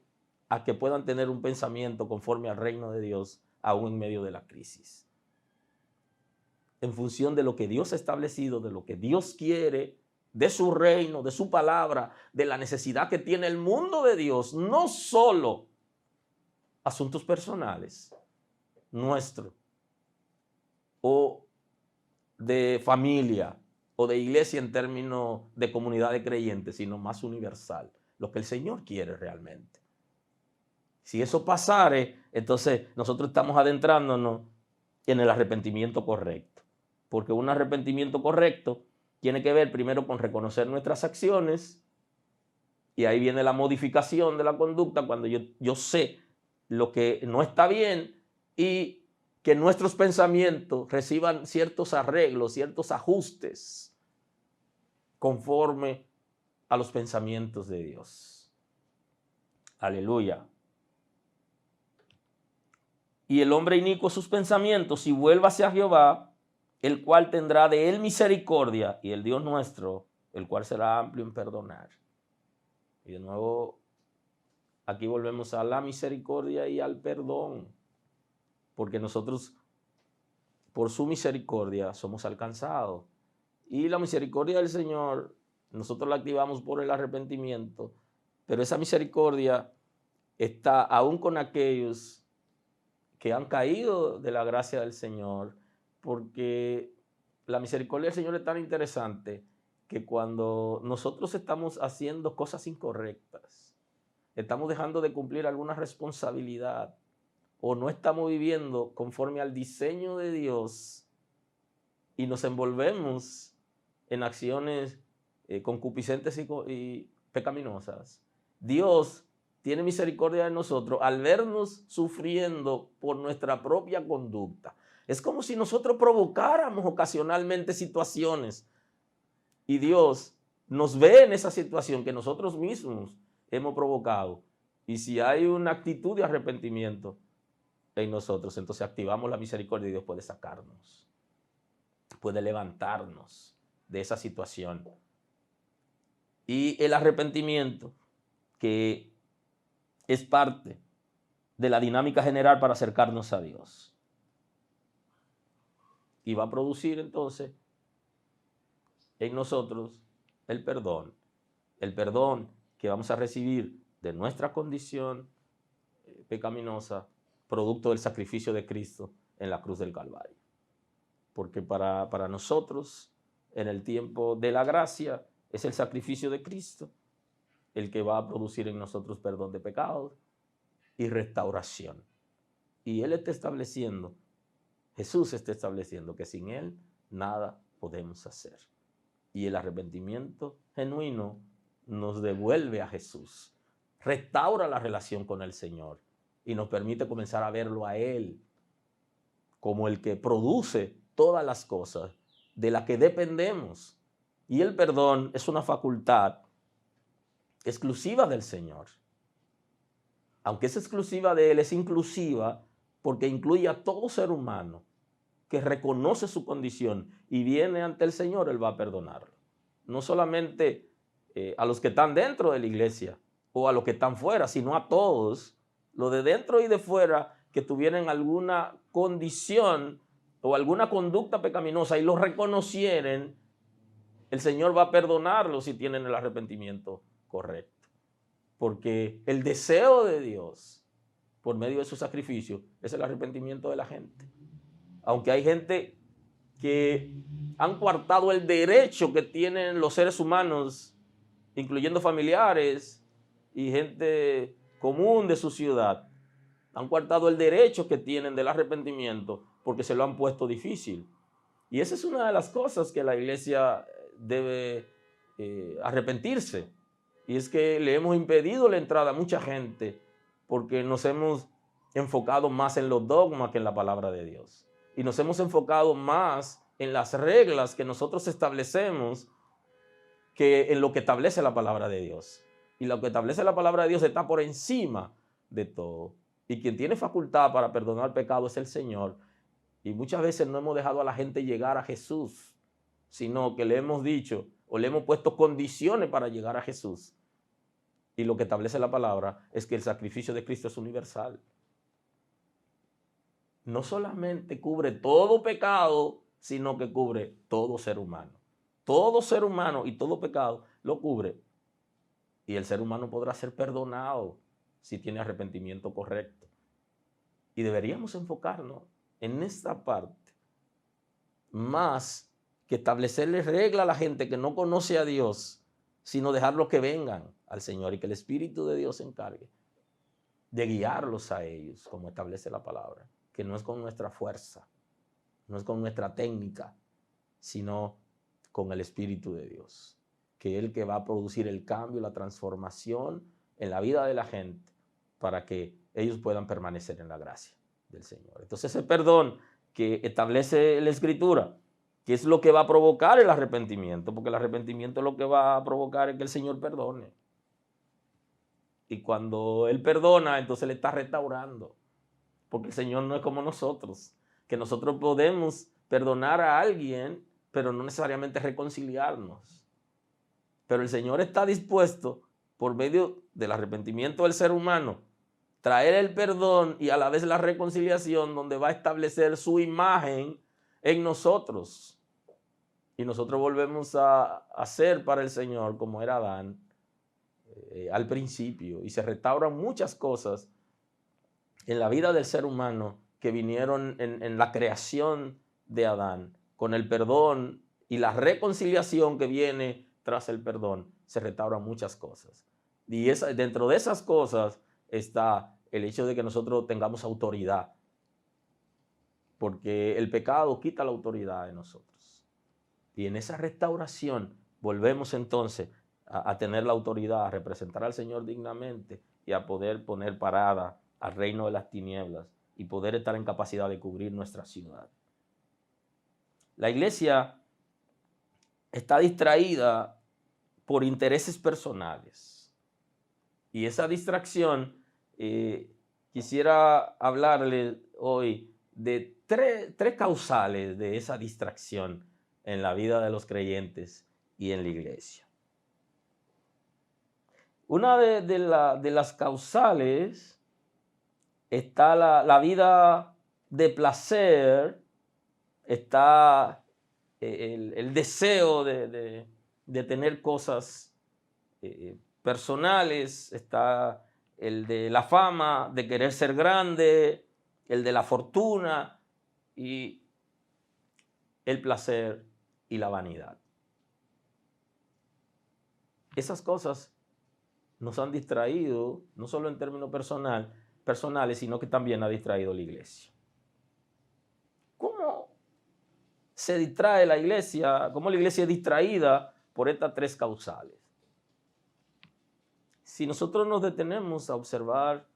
[SPEAKER 4] a que puedan tener un pensamiento conforme al reino de Dios, aún en medio de la crisis. En función de lo que Dios ha establecido, de lo que Dios quiere, de su reino, de su palabra, de la necesidad que tiene el mundo de Dios, no solo asuntos personales, nuestros, o de familia, o de iglesia en términos de comunidad de creyentes, sino más universal, lo que el Señor quiere realmente. Si eso pasare, entonces nosotros estamos adentrándonos en el arrepentimiento correcto, porque un arrepentimiento correcto tiene que ver primero con reconocer nuestras acciones, y ahí viene la modificación de la conducta cuando yo sé lo que no está bien y que nuestros pensamientos reciban ciertos arreglos, ciertos ajustes conforme a los pensamientos de Dios. Aleluya. Y el hombre inicuo sus pensamientos y vuelva hacia Jehová, el cual tendrá de él misericordia, y el Dios nuestro, el cual será amplio en perdonar. Y de nuevo, aquí volvemos a la misericordia y al perdón, porque nosotros, por su misericordia, somos alcanzados. Y la misericordia del Señor, nosotros la activamos por el arrepentimiento, pero esa misericordia está aún con aquellos que han caído de la gracia del Señor, porque la misericordia del Señor es tan interesante que cuando nosotros estamos haciendo cosas incorrectas, estamos dejando de cumplir alguna responsabilidad o no estamos viviendo conforme al diseño de Dios y nos envolvemos en acciones concupiscentes y pecaminosas, Dios tiene misericordia de nosotros al vernos sufriendo por nuestra propia conducta. Es como si nosotros provocáramos ocasionalmente situaciones y Dios nos ve en esa situación que nosotros mismos hemos provocado. Y si hay una actitud de arrepentimiento en nosotros, entonces activamos la misericordia y Dios puede sacarnos, puede levantarnos de esa situación. Y el arrepentimiento, que es parte de la dinámica general para acercarnos a Dios, y va a producir entonces en nosotros el perdón que vamos a recibir de nuestra condición pecaminosa, producto del sacrificio de Cristo en la cruz del Calvario. Porque para nosotros, en el tiempo de la gracia, es el sacrificio de Cristo el que va a producir en nosotros perdón de pecados y restauración. Y Él está estableciendo, Jesús está estableciendo que sin Él nada podemos hacer. Y el arrepentimiento genuino nos devuelve a Jesús, restaura la relación con el Señor y nos permite comenzar a verlo a Él como el que produce todas las cosas de las que dependemos. Y el perdón es una facultad exclusiva del Señor. Aunque es exclusiva de Él, es inclusiva porque incluye a todo ser humano que reconoce su condición y viene ante el Señor, Él va a perdonarlo. No solamente a los que están dentro de la iglesia o a los que están fuera, sino a todos, los de dentro y de fuera que tuvieran alguna condición o alguna conducta pecaminosa y lo reconocieren, el Señor va a perdonarlos si tienen el arrepentimiento correcto. Porque el deseo de Dios, por medio de su sacrificio, es el arrepentimiento de la gente. Aunque hay gente que han coartado el derecho que tienen los seres humanos, incluyendo familiares y gente común de su ciudad, han coartado el derecho que tienen del arrepentimiento porque se lo han puesto difícil. Y esa es una de las cosas que la iglesia debe arrepentirse. Y es que le hemos impedido la entrada a mucha gente porque nos hemos enfocado más en los dogmas que en la palabra de Dios. Y nos hemos enfocado más en las reglas que nosotros establecemos que en lo que establece la palabra de Dios. Y lo que establece la palabra de Dios está por encima de todo. Y quien tiene facultad para perdonar pecado es el Señor. Y muchas veces no hemos dejado a la gente llegar a Jesús, sino que le hemos dicho o le hemos puesto condiciones para llegar a Jesús. Y lo que establece la palabra es que el sacrificio de Cristo es universal. No solamente cubre todo pecado, sino que cubre todo ser humano. Todo ser humano y todo pecado lo cubre. Y el ser humano podrá ser perdonado si tiene arrepentimiento correcto. Y deberíamos enfocarnos en esta parte, más que establecerle regla a la gente que no conoce a Dios, sino dejarlos que vengan al Señor y que el Espíritu de Dios se encargue de guiarlos a ellos, como establece la palabra, que no es con nuestra fuerza, no es con nuestra técnica, sino con el Espíritu de Dios, que es el que va a producir el cambio, la transformación en la vida de la gente para que ellos puedan permanecer en la gracia del Señor. Entonces ese perdón que establece la Escritura, que es lo que va a provocar el arrepentimiento, porque el arrepentimiento lo que va a provocar es que el Señor perdone. Y cuando Él perdona, entonces le está restaurando, porque el Señor no es como nosotros, que nosotros podemos perdonar a alguien, pero no necesariamente reconciliarnos. Pero el Señor está dispuesto, por medio del arrepentimiento del ser humano, traer el perdón y a la vez la reconciliación, donde va a establecer su imagen en nosotros. Y nosotros volvemos a ser para el Señor como era Adán al principio. Y se restauran muchas cosas en la vida del ser humano que vinieron en la creación de Adán. Con el perdón y la reconciliación que viene tras el perdón, se restauran muchas cosas. Y dentro de esas cosas está el hecho de que nosotros tengamos autoridad, porque el pecado quita la autoridad de nosotros. Y en esa restauración volvemos entonces a tener la autoridad, a representar al Señor dignamente y a poder poner parada al reino de las tinieblas y poder estar en capacidad de cubrir nuestra ciudad. La iglesia está distraída por intereses personales. Y esa distracción, quisiera hablarle hoy de tres causales de esa distracción en la vida de los creyentes y en la iglesia. Una de las causales está la vida de placer, está el deseo de tener cosas personales, está el de la fama, de querer ser grande, el de la fortuna y el placer y la vanidad. Esas cosas nos han distraído, no solo en términos personales, sino que también ha distraído la iglesia. ¿Cómo se distrae la iglesia, cómo la iglesia es distraída por estas tres causales. Si nosotros nos detenemos a observar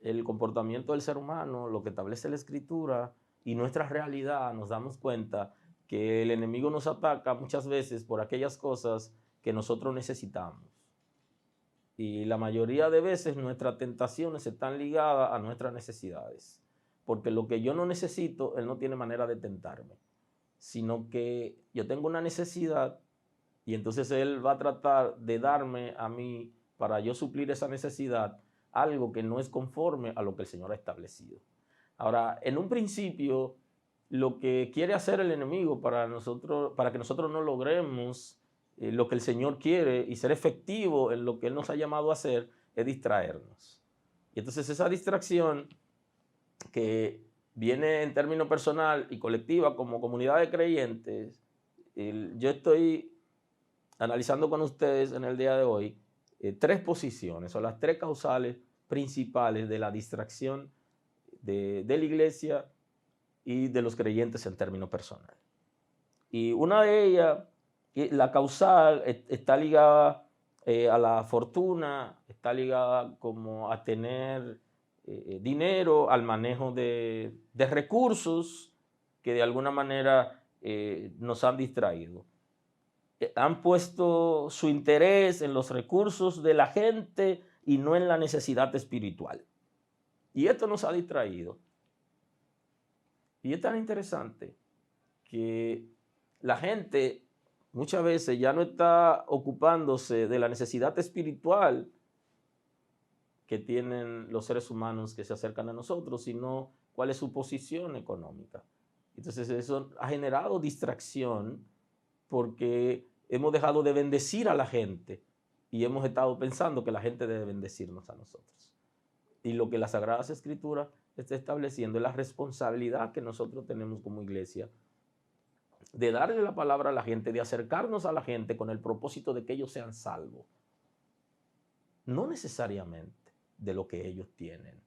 [SPEAKER 4] el comportamiento del ser humano, lo que establece la Escritura y nuestra realidad, nos damos cuenta que el enemigo nos ataca muchas veces por aquellas cosas que nosotros necesitamos. Y la mayoría de veces nuestras tentaciones están ligadas a nuestras necesidades. Porque lo que yo no necesito, Él no tiene manera de tentarme. Sino que yo tengo una necesidad y entonces Él va a tratar de darme a mí, para yo suplir esa necesidad, algo que no es conforme a lo que el Señor ha establecido. Ahora, en un principio, lo que quiere hacer el enemigo para que nosotros no logremos lo que el Señor quiere y ser efectivo en lo que Él nos ha llamado a hacer, es distraernos. Y entonces esa distracción que viene en términos personal y colectiva como comunidad de creyentes, yo estoy analizando con ustedes en el día de hoy tres posiciones o las tres causales principales de la distracción de la iglesia y de los creyentes en términos personales. Y una de ellas, la causal, está ligada a la fortuna, está ligada como a tener dinero, al manejo de recursos que de alguna manera nos han distraído. Han puesto su interés en los recursos de la gente y no en la necesidad espiritual. Y esto nos ha distraído. Y es tan interesante que la gente muchas veces ya no está ocupándose de la necesidad espiritual que tienen los seres humanos que se acercan a nosotros, sino cuál es su posición económica. Entonces eso ha generado distracción porque hemos dejado de bendecir a la gente y hemos estado pensando que la gente debe bendecirnos a nosotros. Y lo que las Sagradas Escrituras está estableciendo es la responsabilidad que nosotros tenemos como iglesia de darle la palabra a la gente, de acercarnos a la gente con el propósito de que ellos sean salvos. No necesariamente de lo que ellos tienen.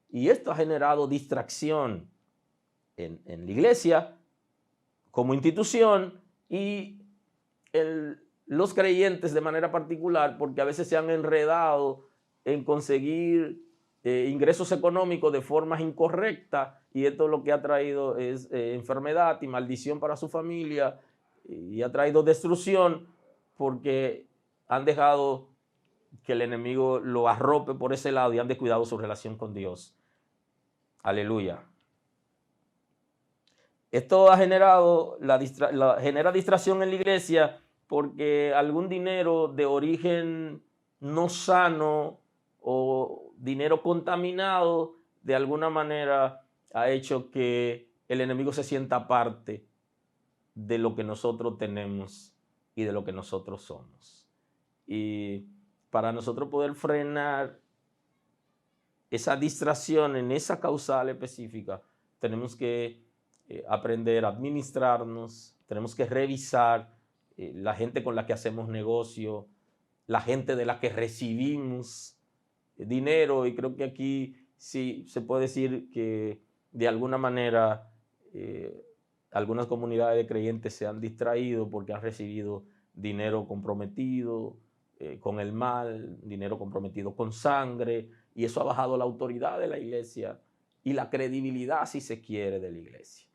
[SPEAKER 4] Y esto ha generado distracción en la iglesia como institución y los creyentes de manera particular, porque a veces se han enredado en conseguir ingresos económicos de formas incorrectas, y esto lo que ha traído es enfermedad y maldición para su familia, y ha traído destrucción porque han dejado que el enemigo lo arrope por ese lado y han descuidado su relación con Dios. Aleluya. Esto ha generado genera distracción en la iglesia porque algún dinero de origen no sano o dinero contaminado de alguna manera ha hecho que el enemigo se sienta aparte de lo que nosotros tenemos y de lo que nosotros somos. Y para nosotros poder frenar esa distracción en esa causal específica, tenemos que aprender a administrarnos, tenemos que revisar la gente con la que hacemos negocio, la gente de la que recibimos dinero, y creo que aquí sí se puede decir que de alguna manera algunas comunidades de creyentes se han distraído porque han recibido dinero comprometido con el mal, dinero comprometido con sangre, y eso ha bajado la autoridad de la iglesia y la credibilidad, si se quiere, de la iglesia.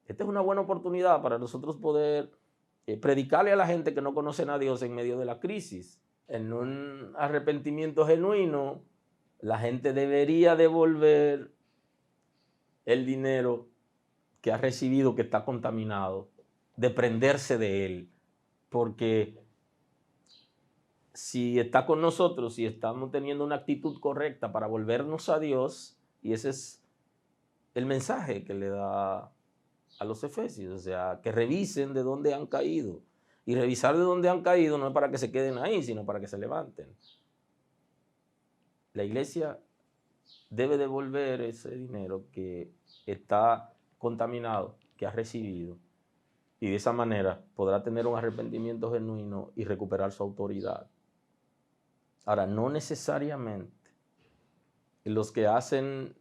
[SPEAKER 4] Esta es una buena oportunidad para nosotros poder predicarle a la gente que no conocen a Dios en medio de la crisis. En un arrepentimiento genuino, la gente debería devolver el dinero que ha recibido, que está contaminado, desprenderse de él, porque si está con nosotros, si estamos teniendo una actitud correcta para volvernos a Dios, y ese es el mensaje que le da a los efesios, o sea, que revisen de dónde han caído. Y revisar de dónde han caído no es para que se queden ahí, sino para que se levanten. La iglesia debe devolver ese dinero que está contaminado, que ha recibido, y de esa manera podrá tener un arrepentimiento genuino y recuperar su autoridad. Ahora, no necesariamente los que hacen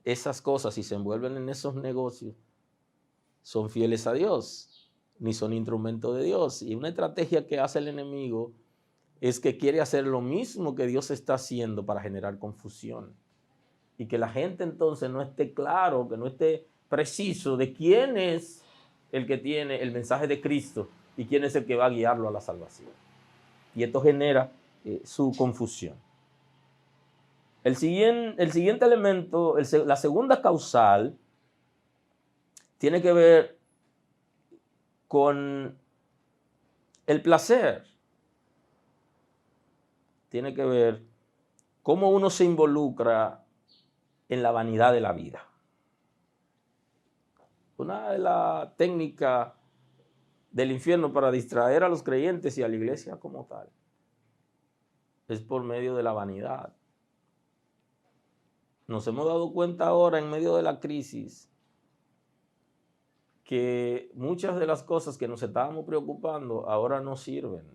[SPEAKER 4] esas cosas y se envuelven en esos negocios son fieles a Dios, ni son instrumento de Dios. Y una estrategia que hace el enemigo es que quiere hacer lo mismo que Dios está haciendo para generar confusión. Y que la gente entonces no esté claro, que no esté preciso de quién es el que tiene el mensaje de Cristo y quién es el que va a guiarlo a la salvación. Y esto genera su confusión. El siguiente elemento, la segunda causal, tiene que ver con el placer. Tiene que ver cómo uno se involucra en la vanidad de la vida. Una de las técnicas del infierno para distraer a los creyentes y a la iglesia como tal es por medio de la vanidad. Nos hemos dado cuenta ahora en medio de la crisis que muchas de las cosas que nos estábamos preocupando ahora no sirven.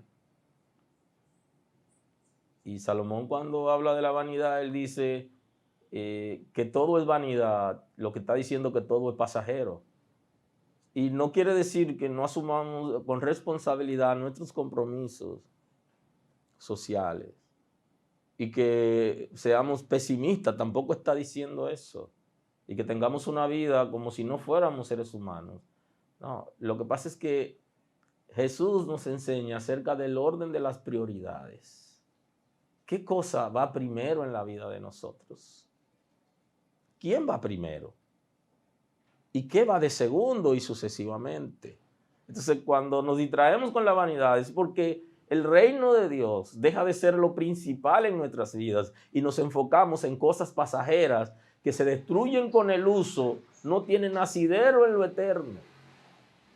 [SPEAKER 4] Y Salomón, cuando habla de la vanidad, él dice que todo es vanidad, lo que está diciendo que todo es pasajero. Y no quiere decir que no asumamos con responsabilidad nuestros compromisos sociales y que seamos pesimistas, tampoco está diciendo eso. Y que tengamos una vida como si no fuéramos seres humanos. No, lo que pasa es que Jesús nos enseña acerca del orden de las prioridades. ¿Qué cosa va primero en la vida de nosotros? ¿Quién va primero? ¿Y qué va de segundo y sucesivamente? Entonces, cuando nos distraemos con la vanidad es porque el reino de Dios deja de ser lo principal en nuestras vidas y nos enfocamos en cosas pasajeras que se destruyen con el uso, no tienen asidero en lo eterno,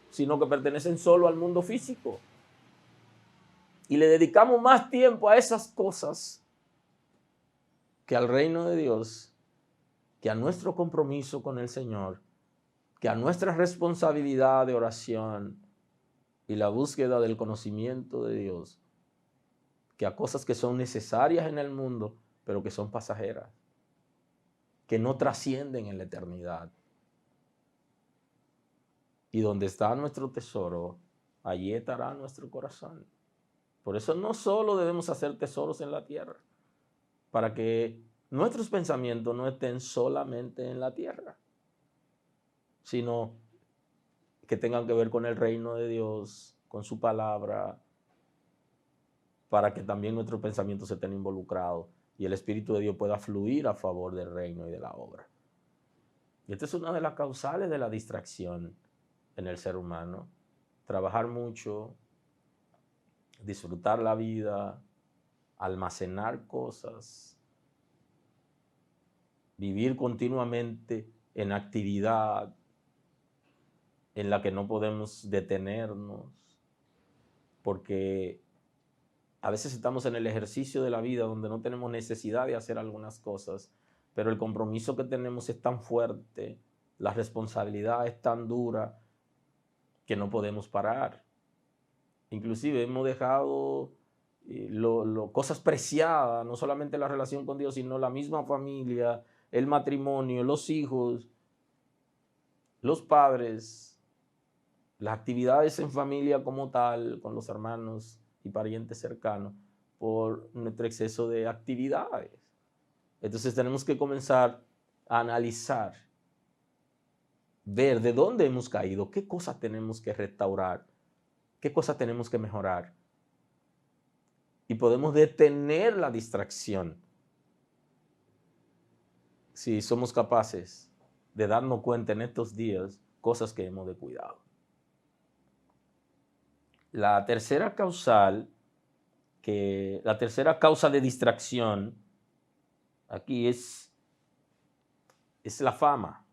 [SPEAKER 4] sino que pertenecen solo al mundo físico. Y le dedicamos más tiempo a esas cosas que al reino de Dios, que a nuestro compromiso con el Señor, que a nuestra responsabilidad de oración y la búsqueda del conocimiento de Dios, que a cosas que son necesarias en el mundo, pero que son pasajeras, que no trascienden en la eternidad. Y donde está nuestro tesoro, allí estará nuestro corazón. Por eso no solo debemos hacer tesoros en la tierra, para que nuestros pensamientos no estén solamente en la tierra, sino que tengan que ver con el reino de Dios, con su palabra, para que también nuestros pensamientos estén involucrados y el Espíritu de Dios pueda fluir a favor del reino y de la obra. Y esta es una de las causales de la distracción en el ser humano. Trabajar mucho, disfrutar la vida, almacenar cosas, vivir continuamente en actividad en la que no podemos detenernos, porque a veces estamos en el ejercicio de la vida donde no tenemos necesidad de hacer algunas cosas, pero el compromiso que tenemos es tan fuerte, la responsabilidad es tan dura que no podemos parar. Inclusive hemos dejado cosas preciadas, no solamente la relación con Dios, sino la misma familia, el matrimonio, los hijos, los padres, las actividades en familia como tal, con los hermanos y parientes cercanos, por nuestro exceso de actividades. Entonces tenemos que comenzar a analizar, ver de dónde hemos caído, qué cosas tenemos que restaurar, qué cosas tenemos que mejorar. Y podemos detener la distracción si somos capaces de darnos cuenta en estos días cosas que hemos descuidado. La tercera causa de distracción aquí es la fama.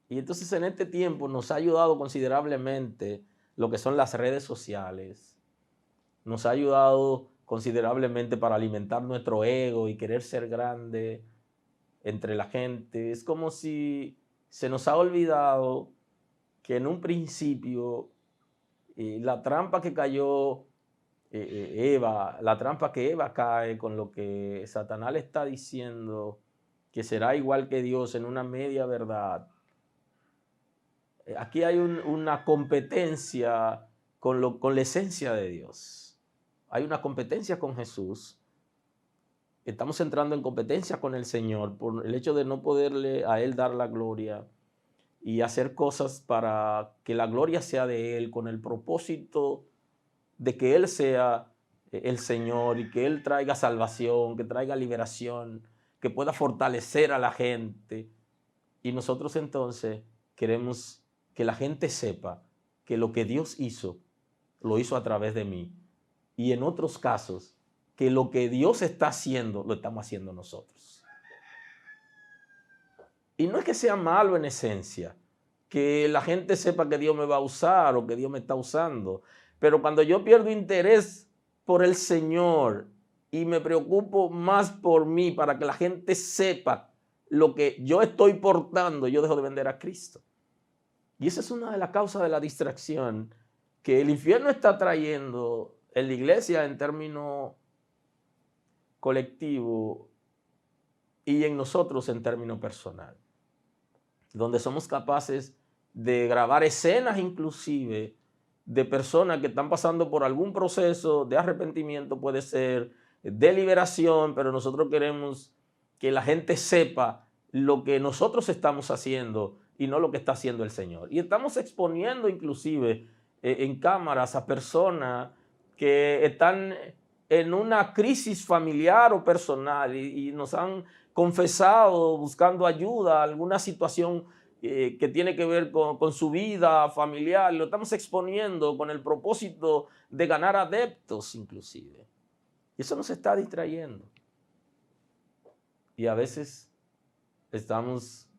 [SPEAKER 4] Y entonces en este tiempo nos ha ayudado considerablemente lo que son las redes sociales. Nos ha ayudado considerablemente para alimentar nuestro ego y querer ser grande entre la gente. Es como si se nos ha olvidado que en un principio la trampa que cayó Eva, la trampa que Eva cae con lo que Satanás le está diciendo, que será igual que Dios en una media verdad, Aquí hay una competencia con la esencia de Dios. Hay una competencia con Jesús. Estamos entrando en competencia con el Señor por el hecho de no poderle a Él dar la gloria y hacer cosas para que la gloria sea de Él, con el propósito de que Él sea el Señor y que Él traiga salvación, que traiga liberación, que pueda fortalecer a la gente. Y nosotros entonces queremos que la gente sepa que lo que Dios hizo, lo hizo a través de mí. Y en otros casos, que lo que Dios está haciendo, lo estamos haciendo nosotros. Y no es que sea malo en esencia, que la gente sepa que Dios me va a usar o que Dios me está usando. Pero cuando yo pierdo interés por el Señor y me preocupo más por mí para que la gente sepa lo que yo estoy portando, yo dejo de vender a Cristo. Y esa es una de las causas de la distracción que el infierno está trayendo en la iglesia en términos colectivos y en nosotros en términos personal, donde somos capaces de grabar escenas inclusive de personas que están pasando por algún proceso de arrepentimiento, puede ser de liberación, pero nosotros queremos que la gente sepa lo que nosotros estamos haciendo y no lo que está haciendo el Señor. Y estamos exponiendo inclusive en cámaras a personas que están en una crisis familiar o personal y nos han confesado buscando ayuda, alguna situación que tiene que ver con su vida familiar. Lo estamos exponiendo con el propósito de ganar adeptos inclusive. Y eso nos está distrayendo. Y a veces estamos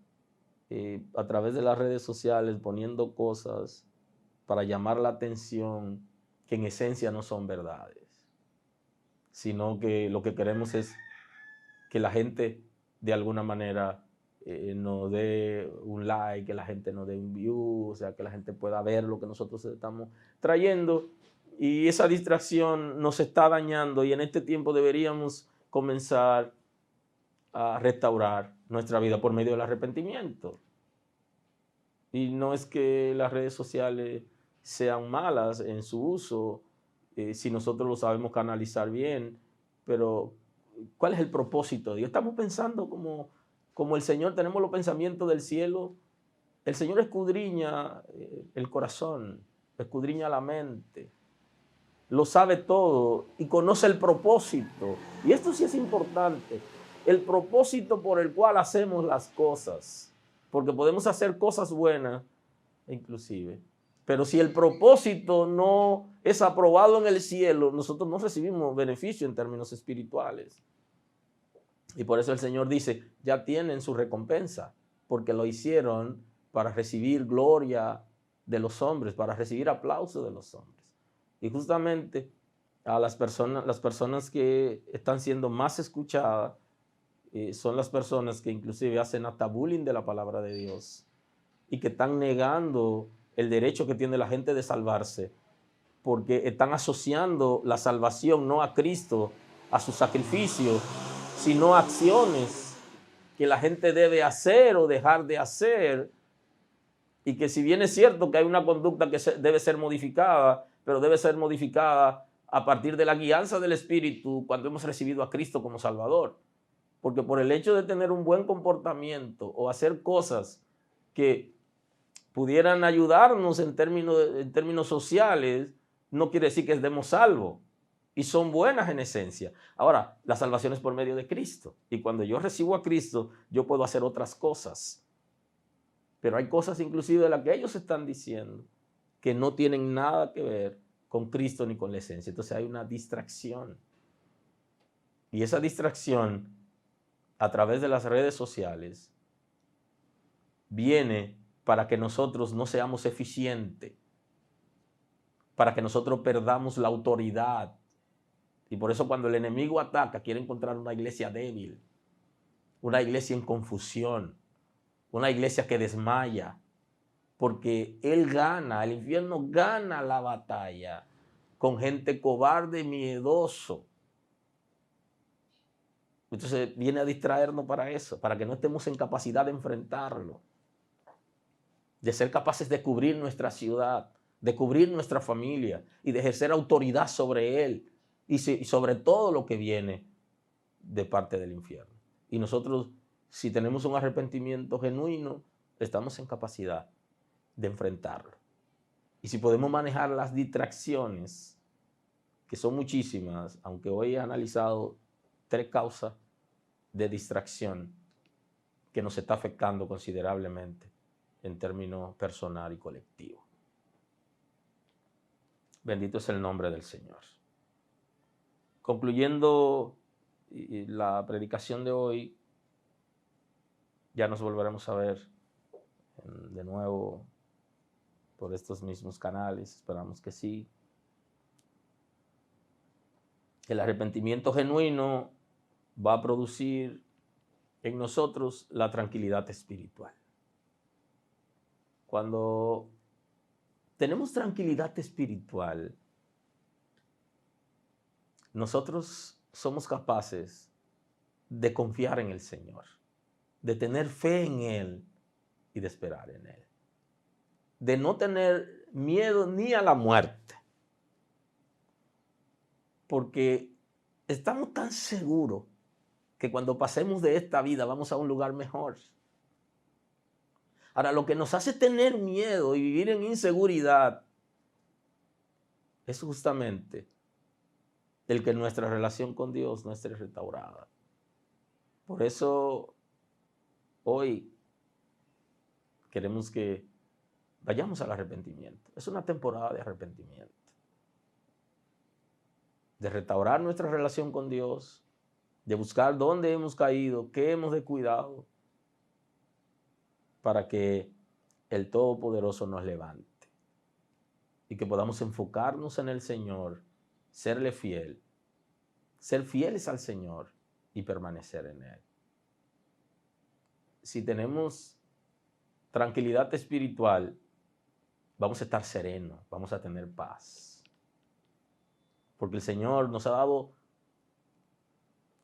[SPEAKER 4] a través de las redes sociales poniendo cosas para llamar la atención que en esencia no son verdades, sino que lo que queremos es que la gente de alguna manera nos dé un like, que la gente nos dé un view, o sea, que la gente pueda ver lo que nosotros estamos trayendo. Y esa distracción nos está dañando y en este tiempo deberíamos comenzar a restaurar nuestra vida por medio del arrepentimiento. Y no es que las redes sociales sean malas en su uso, si nosotros lo sabemos canalizar bien, pero ¿cuál es el propósito de Dios? Estamos pensando como el Señor, tenemos los pensamientos del cielo. El Señor escudriña el corazón, escudriña la mente, lo sabe todo y conoce el propósito. Y esto sí es importante, el propósito por el cual hacemos las cosas, porque podemos hacer cosas buenas inclusive, pero si el propósito no es aprobado en el cielo, nosotros no recibimos beneficio en términos espirituales. Y por eso el Señor dice, ya tienen su recompensa, porque lo hicieron para recibir gloria de los hombres, para recibir aplauso de los hombres. Y justamente a las personas que están siendo más escuchadas son las personas que inclusive hacen hasta bullying de la palabra de Dios y que están negando el derecho que tiene la gente de salvarse, porque están asociando la salvación no a Cristo, a su sacrificio, sino a acciones que la gente debe hacer o dejar de hacer, y que si bien es cierto que hay una conducta que debe ser modificada, pero debe ser modificada a partir de la guianza del Espíritu cuando hemos recibido a Cristo como Salvador. Porque por el hecho de tener un buen comportamiento o hacer cosas que pudieran ayudarnos en términos sociales, no quiere decir que estemos salvos. Y son buenas en esencia. Ahora, la salvación es por medio de Cristo. Y cuando yo recibo a Cristo, yo puedo hacer otras cosas. Pero hay cosas inclusive de las que ellos están diciendo que no tienen nada que ver con Cristo ni con la esencia. Entonces hay una distracción. Y esa distracción a través de las redes sociales viene para que nosotros no seamos eficientes, para que nosotros perdamos la autoridad. Y por eso cuando el enemigo ataca, quiere encontrar una iglesia débil, una iglesia en confusión, una iglesia que desmaya, porque él gana, el infierno gana la batalla con gente cobarde y miedoso. Entonces viene a distraernos para eso, para que no estemos en capacidad de enfrentarlo. de ser capaces de cubrir nuestra ciudad, de cubrir nuestra familia y de ejercer autoridad sobre él y sobre todo lo que viene de parte del infierno. Y nosotros, si tenemos un arrepentimiento genuino, estamos en capacidad de enfrentarlo. Y si podemos manejar las distracciones, que son muchísimas, aunque hoy he analizado 3 causas de distracción que nos está afectando considerablemente en términos personal y colectivo. Bendito es el nombre del Señor. Concluyendo la predicación de hoy, ya nos volveremos a ver de nuevo por estos mismos canales, esperamos que sí. El arrepentimiento genuino va a producir en nosotros la tranquilidad espiritual. Cuando tenemos tranquilidad espiritual, nosotros somos capaces de confiar en el Señor, de tener fe en Él y de esperar en Él. De no tener miedo ni a la muerte, porque estamos tan seguros que cuando pasemos de esta vida vamos a un lugar mejor. Ahora, lo que nos hace tener miedo y vivir en inseguridad es justamente el que nuestra relación con Dios no esté restaurada. Por eso, hoy queremos que vayamos al arrepentimiento. Es una temporada de arrepentimiento, de restaurar nuestra relación con Dios, de buscar dónde hemos caído, qué hemos descuidado, para que el Todopoderoso nos levante y que podamos enfocarnos en el Señor, serle fiel, ser fieles al Señor y permanecer en Él. Si tenemos tranquilidad espiritual, vamos a estar serenos, vamos a tener paz. Porque el Señor nos ha dado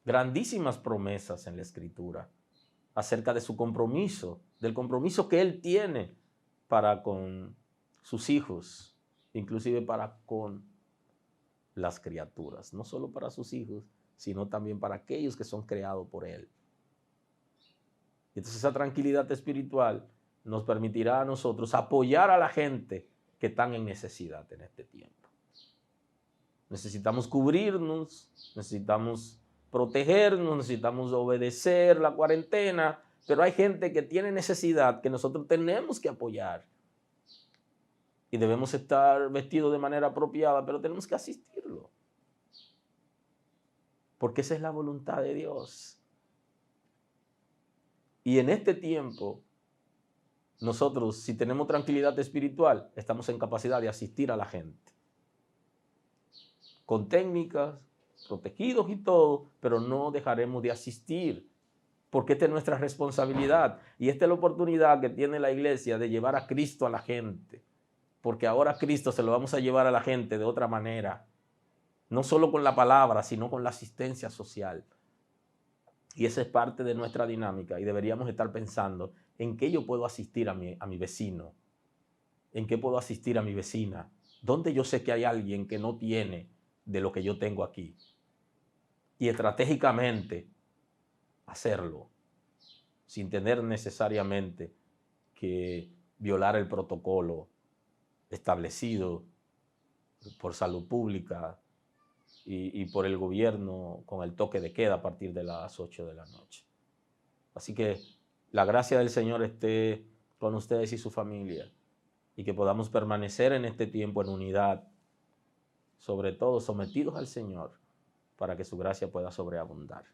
[SPEAKER 4] grandísimas promesas en la Escritura acerca de su compromiso, del compromiso que Él tiene para con sus hijos, inclusive para con las criaturas. No solo para sus hijos, sino también para aquellos que son creados por Él. Entonces esa tranquilidad espiritual nos permitirá a nosotros apoyar a la gente que están en necesidad en este tiempo. Necesitamos cubrirnos, necesitamos protegernos, necesitamos obedecer la cuarentena, pero hay gente que tiene necesidad que nosotros tenemos que apoyar. Y debemos estar vestidos de manera apropiada, pero tenemos que asistirlo. Porque esa es la voluntad de Dios. Y en este tiempo, nosotros, si tenemos tranquilidad espiritual, estamos en capacidad de asistir a la gente. Con técnicas, protegidos y todo, pero no dejaremos de asistir, porque esta es nuestra responsabilidad y esta es la oportunidad que tiene la iglesia de llevar a Cristo a la gente, porque ahora Cristo se lo vamos a llevar a la gente de otra manera, no solo con la palabra, sino con la asistencia social. Y esa es parte de nuestra dinámica y deberíamos estar pensando en qué yo puedo asistir a mi vecino, en qué puedo asistir a mi vecina, dónde yo sé que hay alguien que no tiene de lo que yo tengo aquí. Y estratégicamente hacerlo, sin tener necesariamente que violar el protocolo establecido por salud pública y por el gobierno con el toque de queda a partir de las 8 de la noche. Así que la gracia del Señor esté con ustedes y su familia y que podamos permanecer en este tiempo en unidad, sobre todo sometidos al Señor, para que su gracia pueda sobreabundar.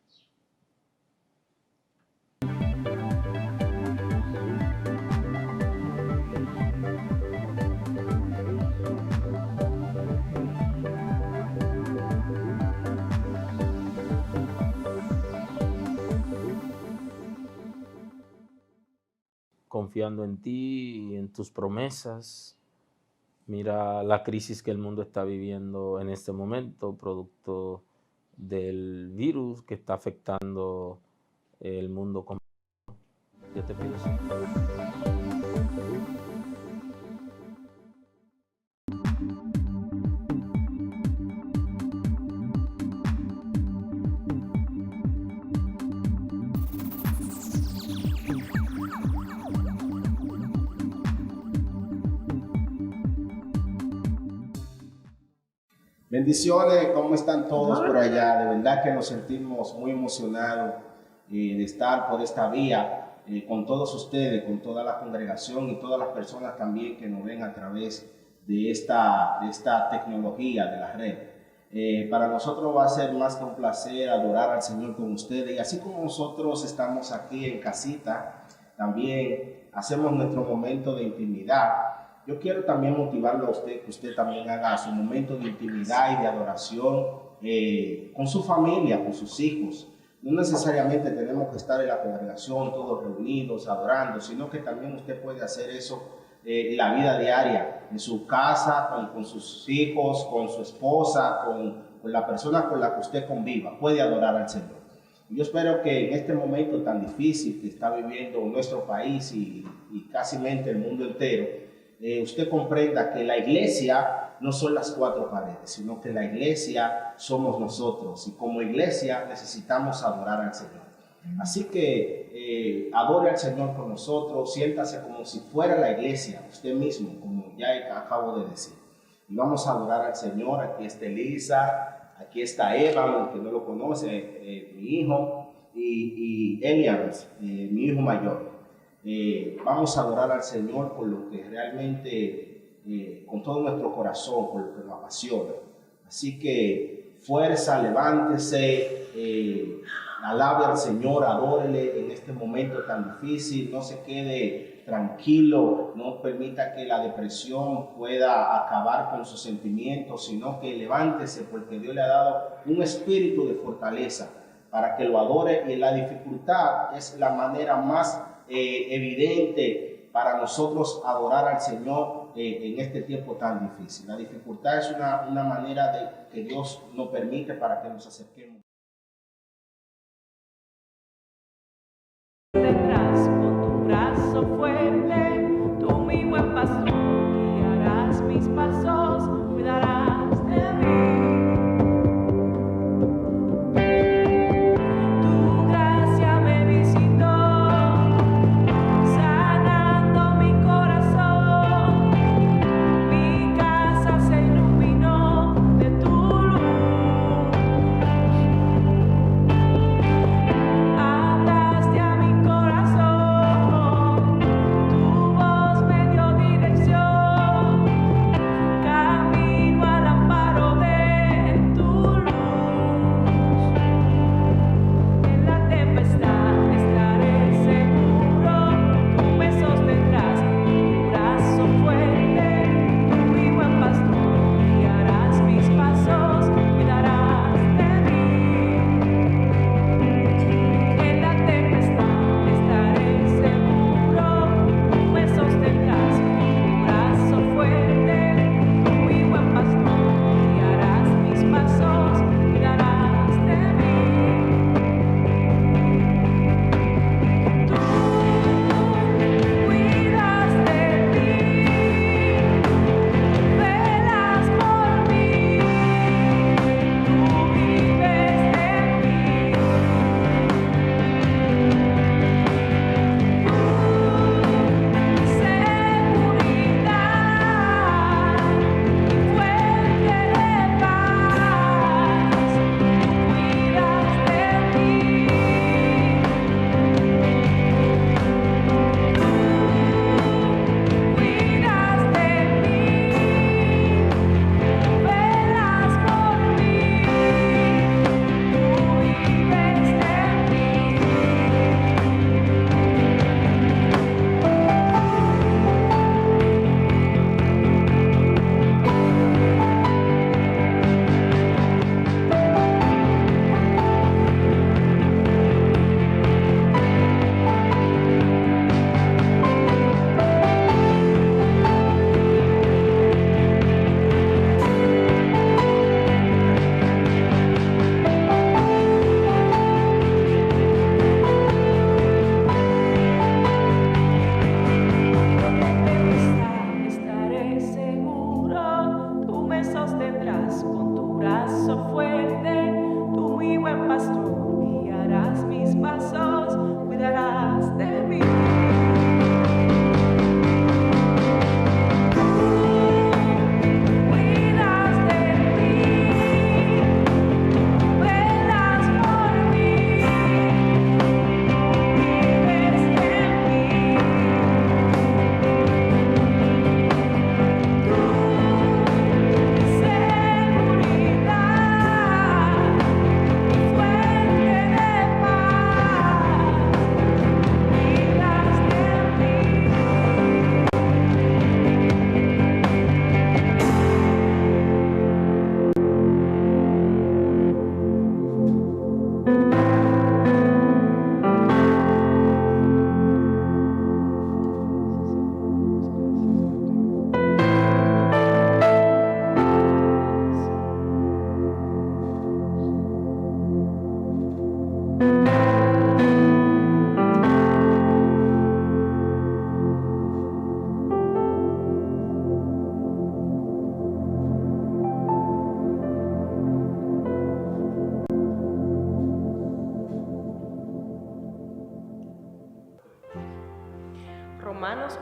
[SPEAKER 4] Confiando en ti y en tus promesas. Mira la crisis que el mundo está viviendo en este momento, producto del virus que está afectando el mundo completo. Yo te pido, Señor.
[SPEAKER 5] Bendiciones, ¿cómo están todos por allá? De verdad que nos sentimos muy emocionados de estar por esta vía con todos ustedes, con toda la congregación y todas las personas también que nos ven a través de esta tecnología de la red. Para nosotros va a ser más que un placer adorar al Señor con ustedes, y así como nosotros estamos aquí en casita, también hacemos nuestro momento de intimidad. Yo quiero también motivarlo a usted, que usted también haga su momento de intimidad y de adoración con su familia, con sus hijos. No necesariamente tenemos que estar en la congregación todos reunidos, adorando, sino que también usted puede hacer eso en la vida diaria, en su casa, con sus hijos, con su esposa, con la persona con la que usted conviva. Puede adorar al Señor. Yo espero que en este momento tan difícil que está viviendo nuestro país y casi el mundo entero, usted comprenda que la iglesia no son las cuatro paredes, sino que la iglesia somos nosotros, y como iglesia necesitamos adorar al Señor. Así que adore al Señor con nosotros, siéntase como si fuera la iglesia, usted mismo, como ya acabo de decir. Y vamos a adorar al Señor. Aquí está Elisa, aquí está Eva, aunque no lo conoce, mi hijo, y Elian, mi hijo mayor. Vamos a adorar al Señor por lo que realmente, con todo nuestro corazón, por lo que nos apasiona. Así que fuerza, levántese, alabe al Señor, adórele en este momento tan difícil. No se quede tranquilo, no permita que la depresión pueda acabar con sus sentimientos, sino que levántese, porque Dios le ha dado un espíritu de fortaleza para que lo adore. Y la dificultad es la manera más evidente para nosotros adorar al Señor en este tiempo tan difícil. La dificultad es una manera de que Dios nos permite para que nos acerquemos.
[SPEAKER 2] Tendrás con tu brazo fuerte, tú mi buen pastor, guiarás mis pasos, cuidarás de mí. Tu gracia me visitó, sanando mi corazón. Mi casa se iluminó de tu luz. Hablaste a mi corazón, tu voz me dio dirección.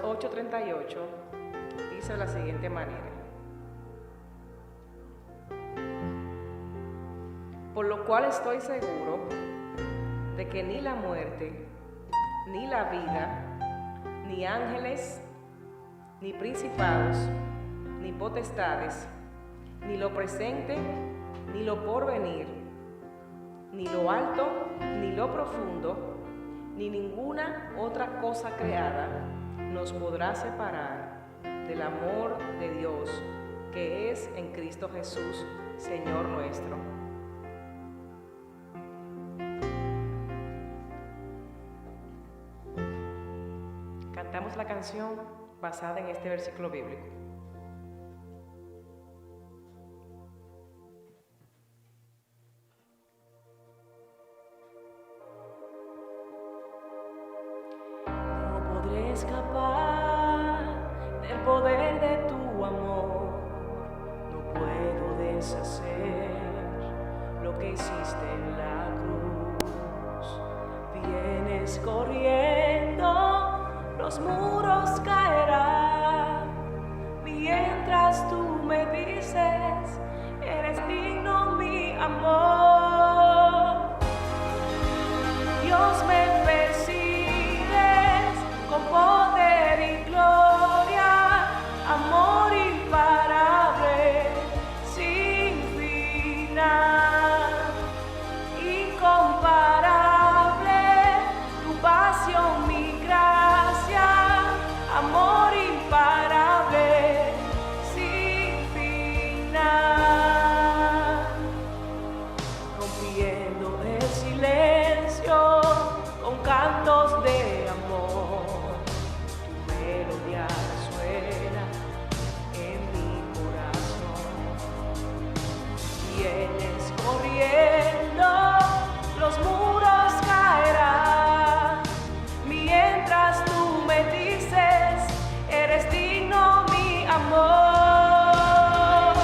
[SPEAKER 3] 8:38 dice de la siguiente manera: por lo cual estoy seguro de que ni la muerte, ni la vida, ni ángeles, ni principados, ni potestades, ni lo presente, ni lo porvenir, ni lo alto, ni lo profundo, ni ninguna otra cosa creada nos podrá separar del amor de Dios que es en Cristo Jesús, Señor nuestro. Cantamos la canción basada en este versículo bíblico. No podré escapar del poder de tu amor, no puedo deshacer lo que hiciste en la cruz. Vienes corriendo, los muros caerán, mientras tú me dices, eres digno mi amor. Dios, me persigues con poder y gloria, amor imparable, sin final, incomparable, tu pasión, mi gracia, amor imparable, sin final, rompiendo el silencio con cantos de amor, tu melodía resuena en mi corazón. Vienes corriendo, los muros caerán, mientras tú me dices, eres digno mi amor.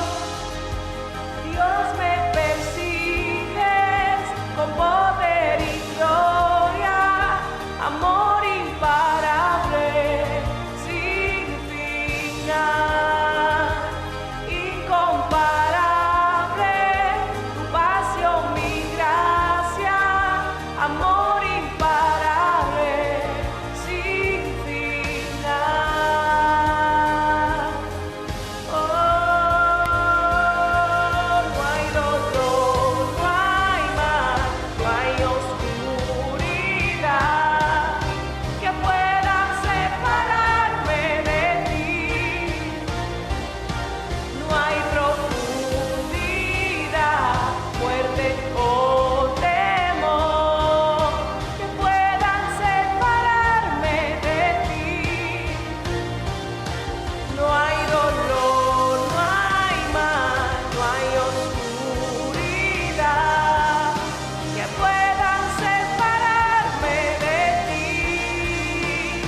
[SPEAKER 3] Dios, me persigues con poder y gloria, amor imparable, sin final, incomparable, tu pasión, mi gracia, amor imparable, sin final. Oh, no hay dolor, no hay mal, no hay oscuridad que pueda separarme de ti. No hay profundidad, muerte o temor que puedan separarme de ti. No hay dolor, no hay mal, no hay oscuridad que puedan separarme de ti.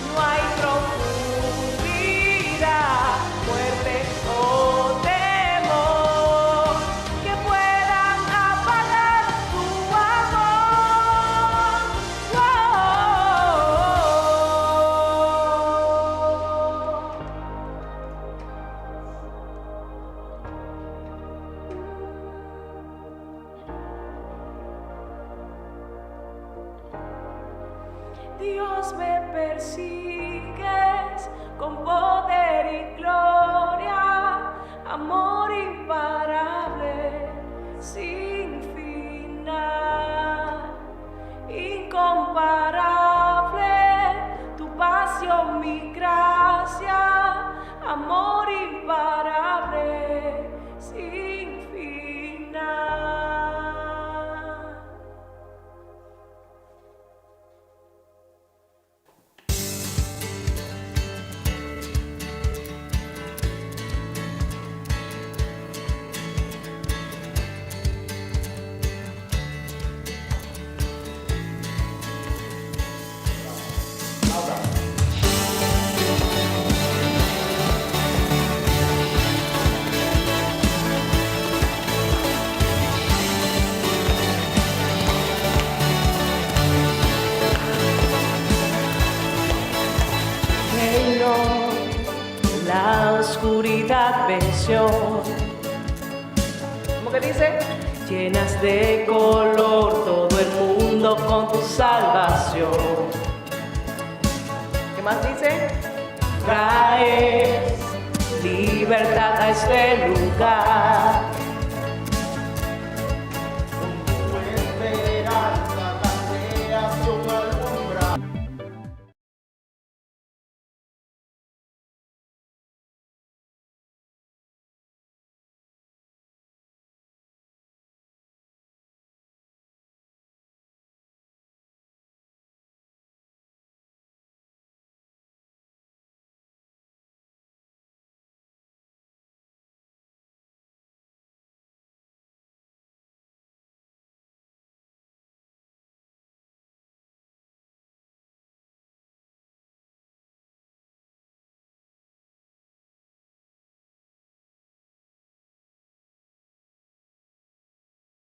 [SPEAKER 3] No hay profundidad, muerte o temor que puedan apagar tu amor. Oh. Dios, me persigues con poder y gloria, amor imparable, sin final, incomparable, tu pasión, mi gracia, amor imparable, sin final.
[SPEAKER 2] humanidad venció.
[SPEAKER 3] ¿Cómo que dice?
[SPEAKER 2] Llenas de color todo el mundo con tu salvación.
[SPEAKER 3] ¿Qué más dice?
[SPEAKER 2] Traes libertad a este lugar.